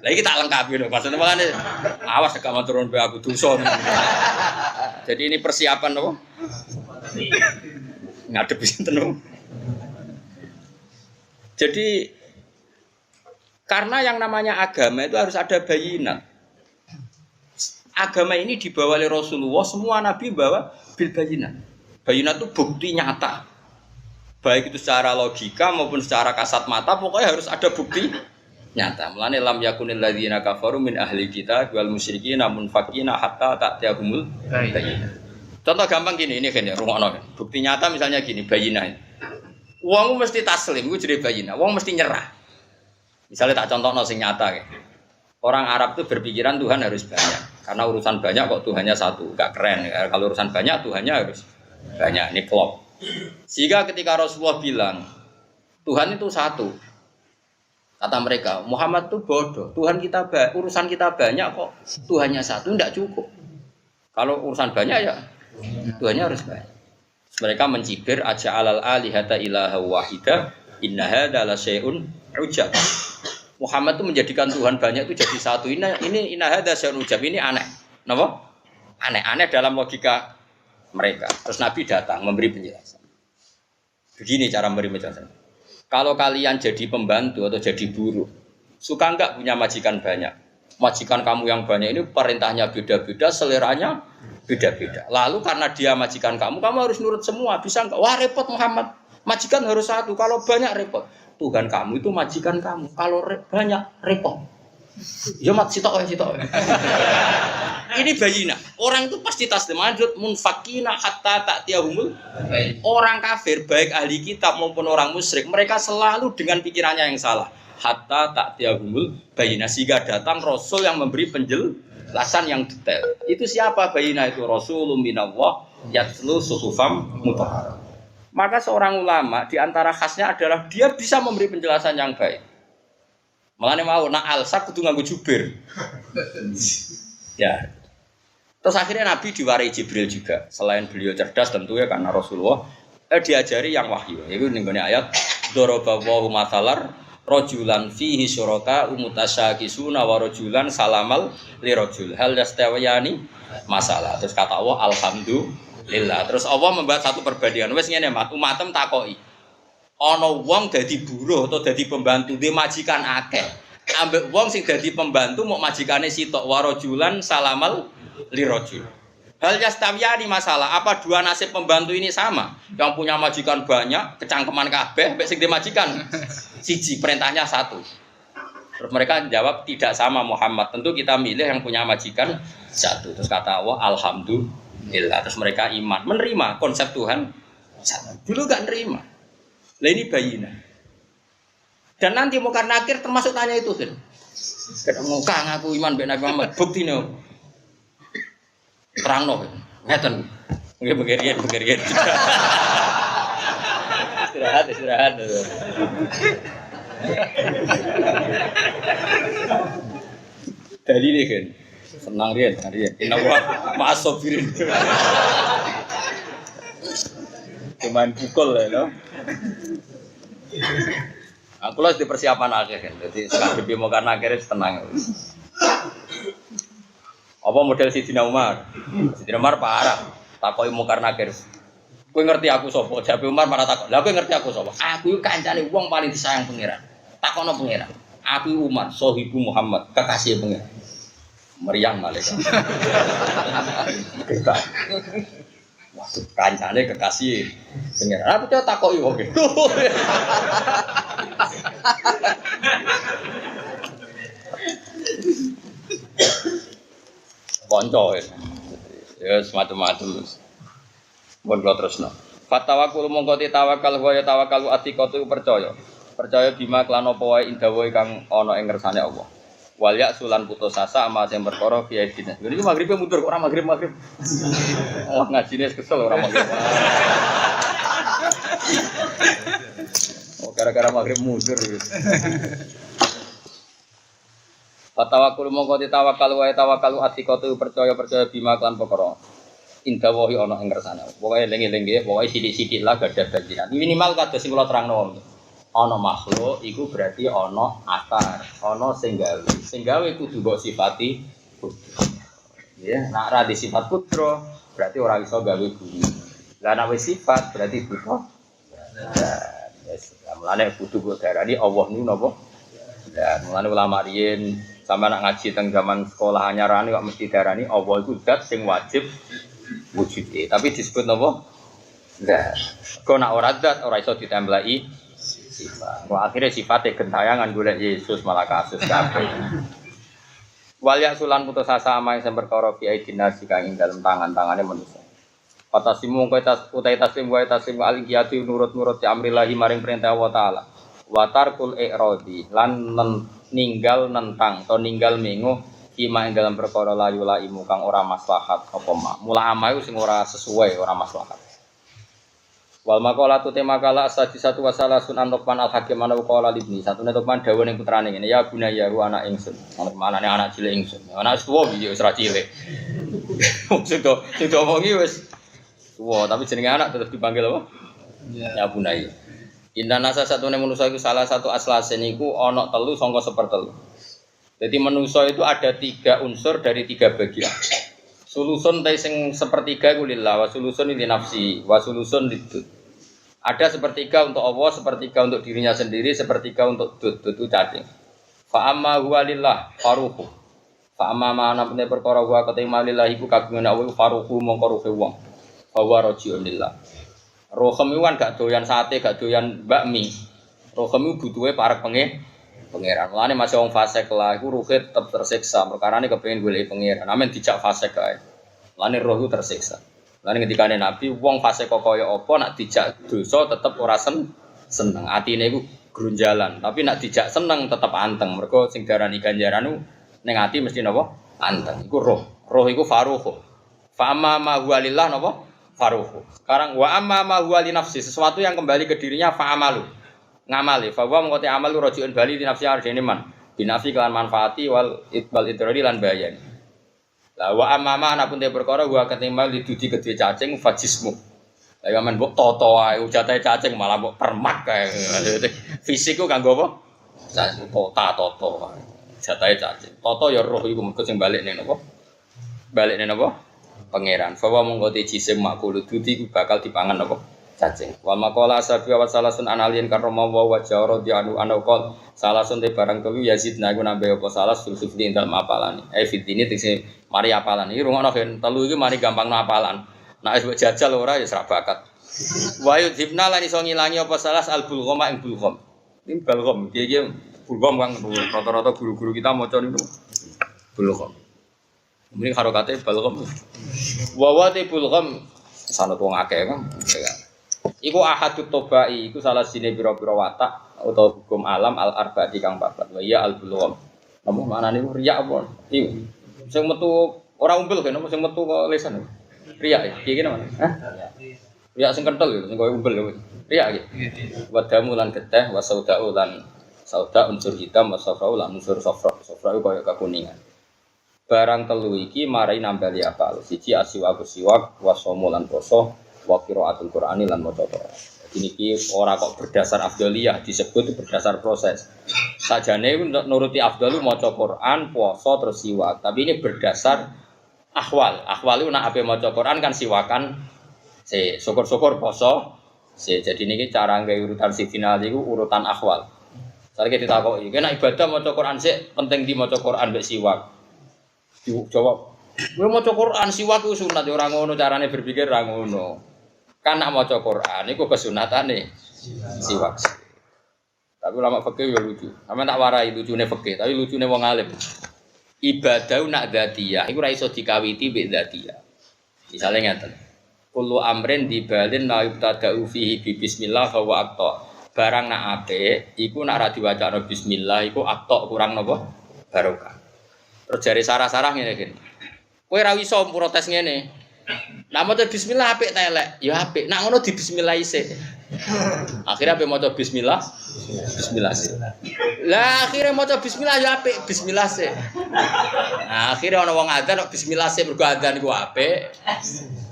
Lagi tak lengkap gitu. Maksudnya malah nih, awas agak mau turun be aku dusun. Jadi ini persiapan apa? ngadep sinten. Jadi karena yang namanya agama itu harus ada bayinat. Agama ini dibawa oleh Rasulullah, semua nabi bawa bil bayinat. Bayinat itu bukti nyata. Baik itu secara logika maupun secara kasat mata, pokoknya harus ada bukti nyata. Mulane lam yakunil ladzina kafaru min ahli kitab wal musyrikin namun faqina hatta ta'tiyahumul bayinah. Contoh gampang gini, ini kan ya, rungokno. Bukti nyata misalnya gini, bayinah. Wong mesti taslim, iku jenenge bayinah. Wong mesti nyerah. Misalnya tak contohno sing nyata kayak. Orang Arab itu berpikiran Tuhan harus banyak. Karena urusan banyak kok Tuhannya satu, gak keren. Kalau urusan banyak Tuhannya harus banyak. Ini klop. Sehingga ketika Rasulullah bilang Tuhan itu satu, kata mereka Muhammad itu bodoh. Tuhan kita urusan kita banyak kok Tuhannya satu, tidak cukup. Kalau urusan banyak ya Tuhannya harus banyak. Mereka mencibir aja alal alihata ilaha wahida inna hadza la syai'un ujab. Muhammad itu menjadikan Tuhan banyak itu jadi satu. Ini inna hadza syai'un ujab, ini aneh. Napa? Aneh dalam logika mereka. Terus Nabi datang memberi penjelasan. Begini cara memberi penjelasan. Kalau kalian jadi pembantu atau jadi buruh, suka enggak punya majikan banyak? Majikan kamu yang banyak ini perintahnya beda-beda, seleranya beda-beda. Lalu karena dia majikan kamu harus nurut semua. Bisa enggak? Wah repot Muhammad. Majikan harus satu. Kalau banyak repot. Tuhan kamu itu majikan kamu. Kalau banyak repot. Ya mat sitok. Ini bayina. Orang itu pasti taslim. Lanjut munfakina hatta ta'tiyahumul. Orang kafir baik ahli kitab maupun orang musyrik, mereka selalu dengan pikirannya yang salah. Hatta ta'tiyahumul bayina, sehingga datang Rasul yang memberi penjelasan yang detail. Itu siapa bayina itu? Rasulun minallah yatlu suhufam mutahharah. Maka seorang ulama di antara khasnya adalah dia bisa memberi penjelasan yang baik. Makanya mau nak alsa kudu nganggo jubir. Ya. Terus akhirnya Nabi diwarai Jibril juga. Selain beliau cerdas tentunya karena Rasulullah diajari yang wahyu. Itu ning ayat daraballahu mathalar rajulan fihi syuraka umutasyakisuna wa rajulan salamal li rajul. Hal yastawiyani masalah. Terus kata Allah alhamdulillah. Terus Allah membuat satu perbandingan. Wes ngene mat, umatem takoki. Ana wong dadi buruh atau dadi pembantu dhe majikan akeh. Ambek wong sing dadi pembantu mau majikane sitok wa rajulan salamal li rajul. Hal yastawiyani masalah, apa dua nasib pembantu ini sama? Yang punya majikan banyak, kecangkeman kabeh, mbek sing dimajikan siji, perintahnya satu. Terus mereka jawab tidak sama Muhammad. Tentu kita milih yang punya majikan satu. Terus kata Allah alhamdulillah. Terus mereka iman, menerima konsep Tuhan satu. Dulu gak nerima. Lah ini bayina. Dan nanti mungkar nakir termasuk tanya itu kan. Ketemu kang aku iman mbek Nabi Muhammad, buktine terangno ngeten nggih begerian istirahat dalile kan senang riyen innawa ma'asobirin cuman pukul ya no. Aku lah di persiapan akhir kan jadi sekali mau karena akhirnya tenang. Apa model Sidina Umar? Sidina Umar parah. Takoki mungkar nakir. Kowe ngerti aku sapa? Jabe Umar marah takok. Lah kowe ngerti aku sapa? Aku iku kancane wong paling disayang pangeran. Takono pangeran. Aku Umar, sahibu Muhammad, kekasih pangeran. Meriang malaikat. Kita. Waktu kancane kekasih pangeran. Aku coba takoki wong iki. Konco ya semacam-macam. Mun kula terusno. Fatawakul mongko tawakal wa ya tawakalu atiqatu percaya. Percaya bima klan apa wae indawa kang ana ing ngersane Allah. Wal ya sulan putus asa ama sing perkara fiye dina. Iki maghribe mundur kok ora maghrib. Oh ngajine kesel ora maghrib. Oh gara-gara maghrib mundur. Fatawakul mongko ditawakal wae tawakalu atiqatu percaya bima klan perkara. Indah wahi ana ing kersane. Pokoke eling-eling nggih, pokoke sithik-sithik lah gadah bagian. Minimal kados sing kula terangno. Ana makhluk iku berarti ana akar, ana sing gawe. Sing gawe kudu mbok sifati putra. Ya, nek ra disifat putra berarti ora iso gawe bumi. Lah nek wis sifat berarti butuh. Yes, mulane kudu go darani Allah niku napa? Ya, mulane ulama riyen sama nak ngaji teng zaman sekolah anyarane kok mesti darani Allah iku zat sing wajib wujude. Tapi disebut napa? Zat. Kok nak ora zat ora iso ditembelai sifat. Wah akhirnya sifatnya gentayangan golek Yesus malah kasus kabeh. Wal ya sulan putus asa ama yang perkara fi aidina sing ing dalem tangan-tangane manusia. Patasimu kowe utai taslim wae taslim al-qiyati nurut-nurut ya amrillahi maring perintah Allah taala. Wa tarkul i'radi lan ninggal nentang atau ninggal mengo kima ing dalam perkara layu laimu kang ora maslahat apa mak. Mula ama iku sing ora sesuai, ora maslahat. Wal maqalatu te makalah sadisatu wasalasun antopan al-hakim ana qala libni satune topan dawuh ning putrane ngene ya bunaya ru anak ingsun manane anak cilik ingsun anak tuwa iki wis ra cilik sing omongi wis tuwa tapi jenenge anak tetep dipanggil apa ya bunaya inna nasa satune manusa iku salah satu aslase niku ana 3 sangka sepertelu jadi manusa itu ada 3 unsur dari 3 bagian sulusun ta sing sepertiga iku lillah wa sulusun li nafsi wa sulusun lidud. Ada sepertiga untuk Allah, sepertiga untuk dirinya sendiri, sepertiga untuk dud itu cacing. Fa amma huwa lillah faruhu. Fa amma mana pune perkara huwa ketima lillah iku kagungan Allah faruhu mongko ruhe wong. Fa huwa rajiun lillah. Rohem iku kan gak doyan sate, gak doyan bakmi. Rohem iku butuhe parek pangeran. Mulane masih wong fasik lah iku ruhe tetep tersiksa. Perkarane kepengin golek pangeran. Amen dijak fasik kae. Mulane roh iku tersiksa. Mulane ketikane Nabi wong fasik kaya apa nak dijak dosa tetep ora seneng. Atine iku grunjalan, tapi nak dijak seneng tetep anteng. Mergo sing darani ganjaran ning ati mesti napa? Anteng. Iku roh. Roh iku faruhu. Fa amma ma huwa lillah napa? Faruhu. Sekarang wa amma ma huwa li nafsi, sesuatu yang kembali ke dirinya fa amalu. Ngamali fa wa mengkote amal rajiun bali di nafsi arjene man binafi kelan manfaati wal itbal idrari lan bayan la wa amama anapun te perkara wa ketimbang lidudi kedhe cacing fajismu la ya men mbok toto ae ujate cacing malah mbok permak kae fisik ku kanggo apa toto jatahe cacing toto ya roh iku mergo sing balik ning napa pangeran fa wa mengkote jisim makul dudi ku bakal dipangan apa cacing. Wal maqala asabi wa salasun analien karoma wa jawra di anu anaqol salasun te barang telu yazid naku nambah apa salas sulsuf di dalam apalan. Fitini tekse mari apalan. Iki rungono ben telu iki mari gampangno apalan. Nek wis jajal ora ya ora bakat. Wa yudhibna lan iso ngilangi apa salas al bulghama ing bulgham. Ini bulgham iki bulgham kang rata-rata guru-guru kita maca niku bulgham. Mending harokate bulgham. Wa te bulgham sanad wong akeh kan. Iku ahadut tobai, iku salah sini biro-biro watak atau hukum alam al-arba'ati kang 4. Wa ya al-bulgham. Napa manane riya apa? Iku sing metu ora umbel kan, sing metu kok lesan. Riya ya, iki namanya. Hah? Riya sing kenthel lho, sing koyo umbel lho. Riya iki. Wa damu lan geteh, wa sauda'u lan sauda unsur hitam, wa safra'u lan unsur safra. Safra iku koyo kekuningan. Barang telu iki marai nambali apa? Siji asiwa siwak, wa somo lan poso. Wa qiraatul Qur'ani lan maca Quran. Niki ora kok berdasar afdaliyah disebut berdasar proses. Sajane nuruti afdalu maca Quran, puasa terus siwak. Tapi ini berdasar ahwal. Ahwal itu nak ape maca Quran kan siwakan syukur-syukur poso. Jadi niki cara nggawe urutan final iku urutan ahwal. Saiki ditakoki, nek ibadah maca Quran sik penting di maca Quran mbek siwak. Dijawab, "Kowe maca Quran siwak ku sunat ya ora ngono carane berpikir ora ngono." Kan nak maca Quran iku kesunatane siwak. Tapi ulama fikih ya lucu. Sampe tak warai lucune fikih, tapi lucune wong alim. Ibadah nak dzatiyah iku ora iso dikawiti mbek dzatiyah. Misale ngeten. Kullu amrin dibalin la yubtada'u fihi bi bismillah fa wa aqta. Barang nak apik iku nak ra diwacana bismillah iku aqta kurang napa? Barokah. Terus jare sarah-sarah ngene iki. Kowe ra iso protes ngene. Lah maca bismillah apik ta elek? Ya apik. Nak ngono di bismillah isih. Akhire ape maca bismillah? Bismillah sih. Lah akhire maca bismillah ya apik, bismillah sih. Nah, akhire ana wong adzan kok bismillah sih mergo adzan iku apik.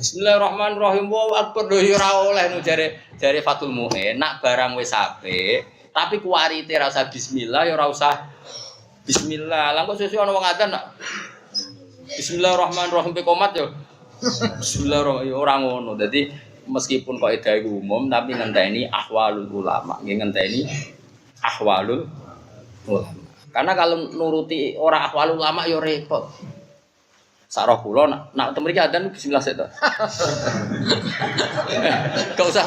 Bismillahirrahmanirrahim. Wa akbar lho ya ora oleh nu jare Fathul Mu'in. Nak barang wis apik, tapi kuwarite ra usah bismillah ya ora usah bismillah. Lah kok sesuk ana wong adzan nak Bismillahirrahmanirrahim pe komat yo. Bismillahirrahmanirrahim ora ngono. Dadi meskipun kaidah iku umum tapi ngenteni ahwalul ulama, nggih ngenteni ahwalul ulama. Karena kalau nuruti ora ahwalul ulama ya repot. Sarah kula nak temu iki adzan bismillah sik to. Gak usah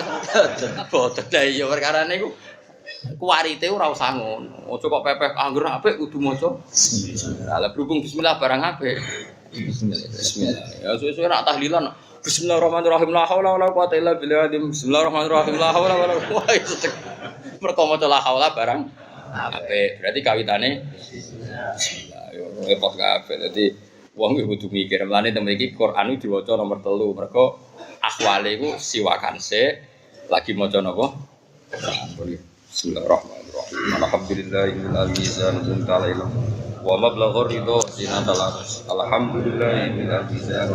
boten lah ya perkara niku kuwarite ora usah ngono. Aja kok pepeh angger apik kudu maca bismillah. Lah berhubung bismillah barang apik. Bismillah. Ya suwe-suwe nak tahlilan bismillahirrahmanirrahim la haula wala quwata illa billah. Bismillahirrahmanirrahim la haula wala quwata. Mergo maca la haula barang apik. Berarti kawitane bismillah. Yo repot kabeh. Dadi wong kudu mikir, mlane temen iki Quran iki diwaca nomor 3. Mergo ahwale iku siwakan sik lagi maca napa? Bismillahirrahmanirrahim. Alhamdulillahil mizan ta'ala ilm wa mablaghur ridha zinatal arsh. Alhamdulillahil mizan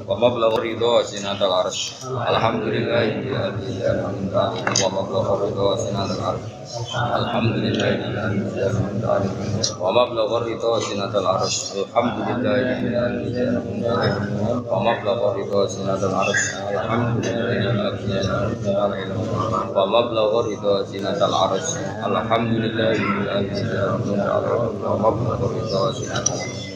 wa mablaghur ridha zinatal arsh. Alhamdulillahil mizan wa mablaghur ridha zinatal arsh. Alhamdulillahil mizan wa mablaghur ridha zinatal arsh. Alhamdulillahil mizan wa mablaghur ridha zinatal arsh. Alhamdulillahil mizan wa mablaghur ridha zinatal arsh. Alhamdulillahil mizan wa mablaghur ridha zinatal arsh.